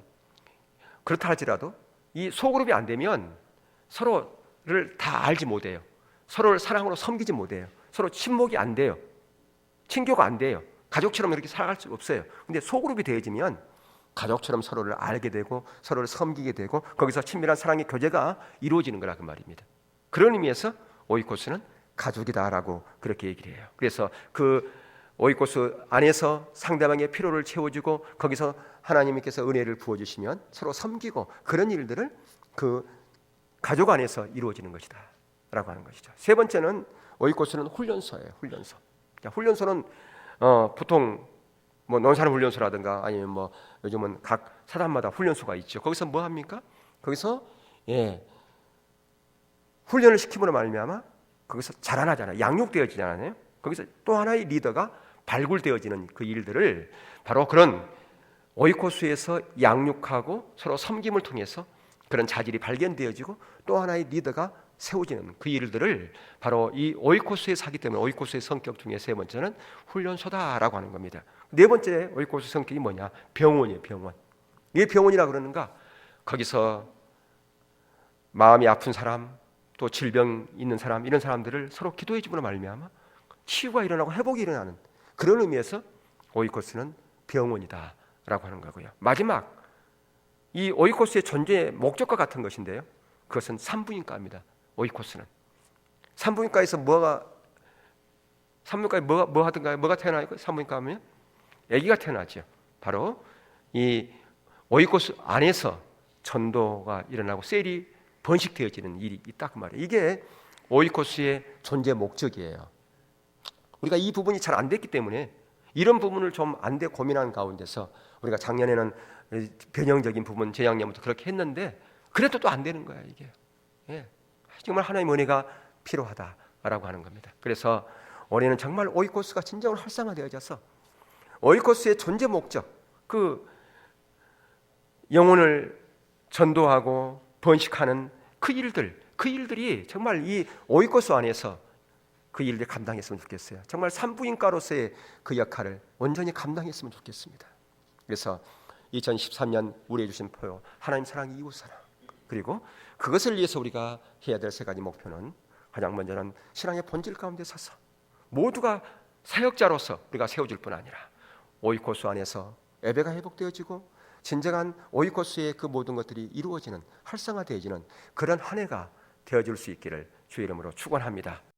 그렇다 할지라도 이 소그룹이 안 되면 서로를 다 알지 못해요. 서로를 사랑으로 섬기지 못해요. 서로 친목이 안 돼요. 친교가 안 돼요. 가족처럼 이렇게 살아갈 수 없어요. 근데 소그룹이 되어지면 가족처럼 서로를 알게 되고 서로를 섬기게 되고 거기서 친밀한 사랑의 교제가 이루어지는 거라 그 말입니다. 그런 의미에서 오이코스는 가족이다라고 그렇게 얘기를 해요. 그래서 그 오이코스 안에서 상대방의 필요를 채워주고 거기서 하나님께서 은혜를 부어주시면 서로 섬기고 그런 일들을 그 가족 안에서 이루어지는 것이다 라고 하는 것이죠. 세 번째는 오이코스는 훈련소예요. 훈련소. 훈련소는 보통 뭐 논산 훈련소라든가 아니면 뭐 요즘은 각 사단마다 훈련소가 있죠. 거기서 뭐 합니까? 거기서 훈련을 시킴으로 말미암아 거기서 자라나잖아요. 양육되어지잖아요. 거기서 또 하나의 리더가 발굴되어지는 그 일들을 바로 그런 오이코스에서 양육하고 서로 섬김을 통해서 그런 자질이 발견되어지고 또 하나의 리더가 세워지는 그 일들을 바로 이 오이코스에서 하기 때문에 오이코스의 성격 중에 세 번째는 훈련소다라고 하는 겁니다. 네 번째 오이코스 성격이 뭐냐? 병원이에요. 병원. 왜 병원이라고 그러는가? 거기서 마음이 아픈 사람, 또 질병 있는 사람, 이런 사람들을 서로 기도해 주므로 말미암아 치유가 일어나고 회복이 일어나는 그런 의미에서 오이코스는 병원이다라고 하는 거고요. 마지막 이 오이코스의 존재의 목적과 같은 것인데요. 그것은 산부인과입니다. 오이코스는 산부인과에서 뭐 하던가요? 뭐가 태어나요? 산부인과 하면 아기가 태어나죠. 바로 이 오이코스 안에서 전도가 일어나고 셀이 번식되어지는 일이 있다 그 말이에요. 이게 오이코스의 존재 목적이에요. 우리가 이 부분이 잘 안 됐기 때문에 이런 부분을 좀 안 돼 고민하는 가운데서 우리가 작년에는 변형적인 부분 재작년부터 그렇게 했는데 그래도 또 안 되는 거야 이게. 예. 정말 하나님의 은혜가 필요하다라고 하는 겁니다. 그래서 올해는 정말 오이코스가 진정으로 활성화되어져서 오이코스의 존재 목적, 그 영혼을 전도하고 번식하는 그 일들이 정말 이 오이코스 안에서 그 일을 감당했으면 좋겠어요. 정말 산부인과로서의 그 역할을 온전히 감당했으면 좋겠습니다. 그래서 2013년 우리에게 주신 포요 하나님 사랑, 이웃 사랑, 그리고 그것을 위해서 우리가 해야 될 세 가지 목표는 가장 먼저는 신앙의 본질 가운데 서서 모두가 사역자로서 우리가 세워질 뿐 아니라 오이코스 안에서 예배가 회복되어지고 진정한 오이코스의 그 모든 것들이 이루어지는 활성화되어지는 그런 한 해가 되어줄 수 있기를 주의 이름으로 축원합니다.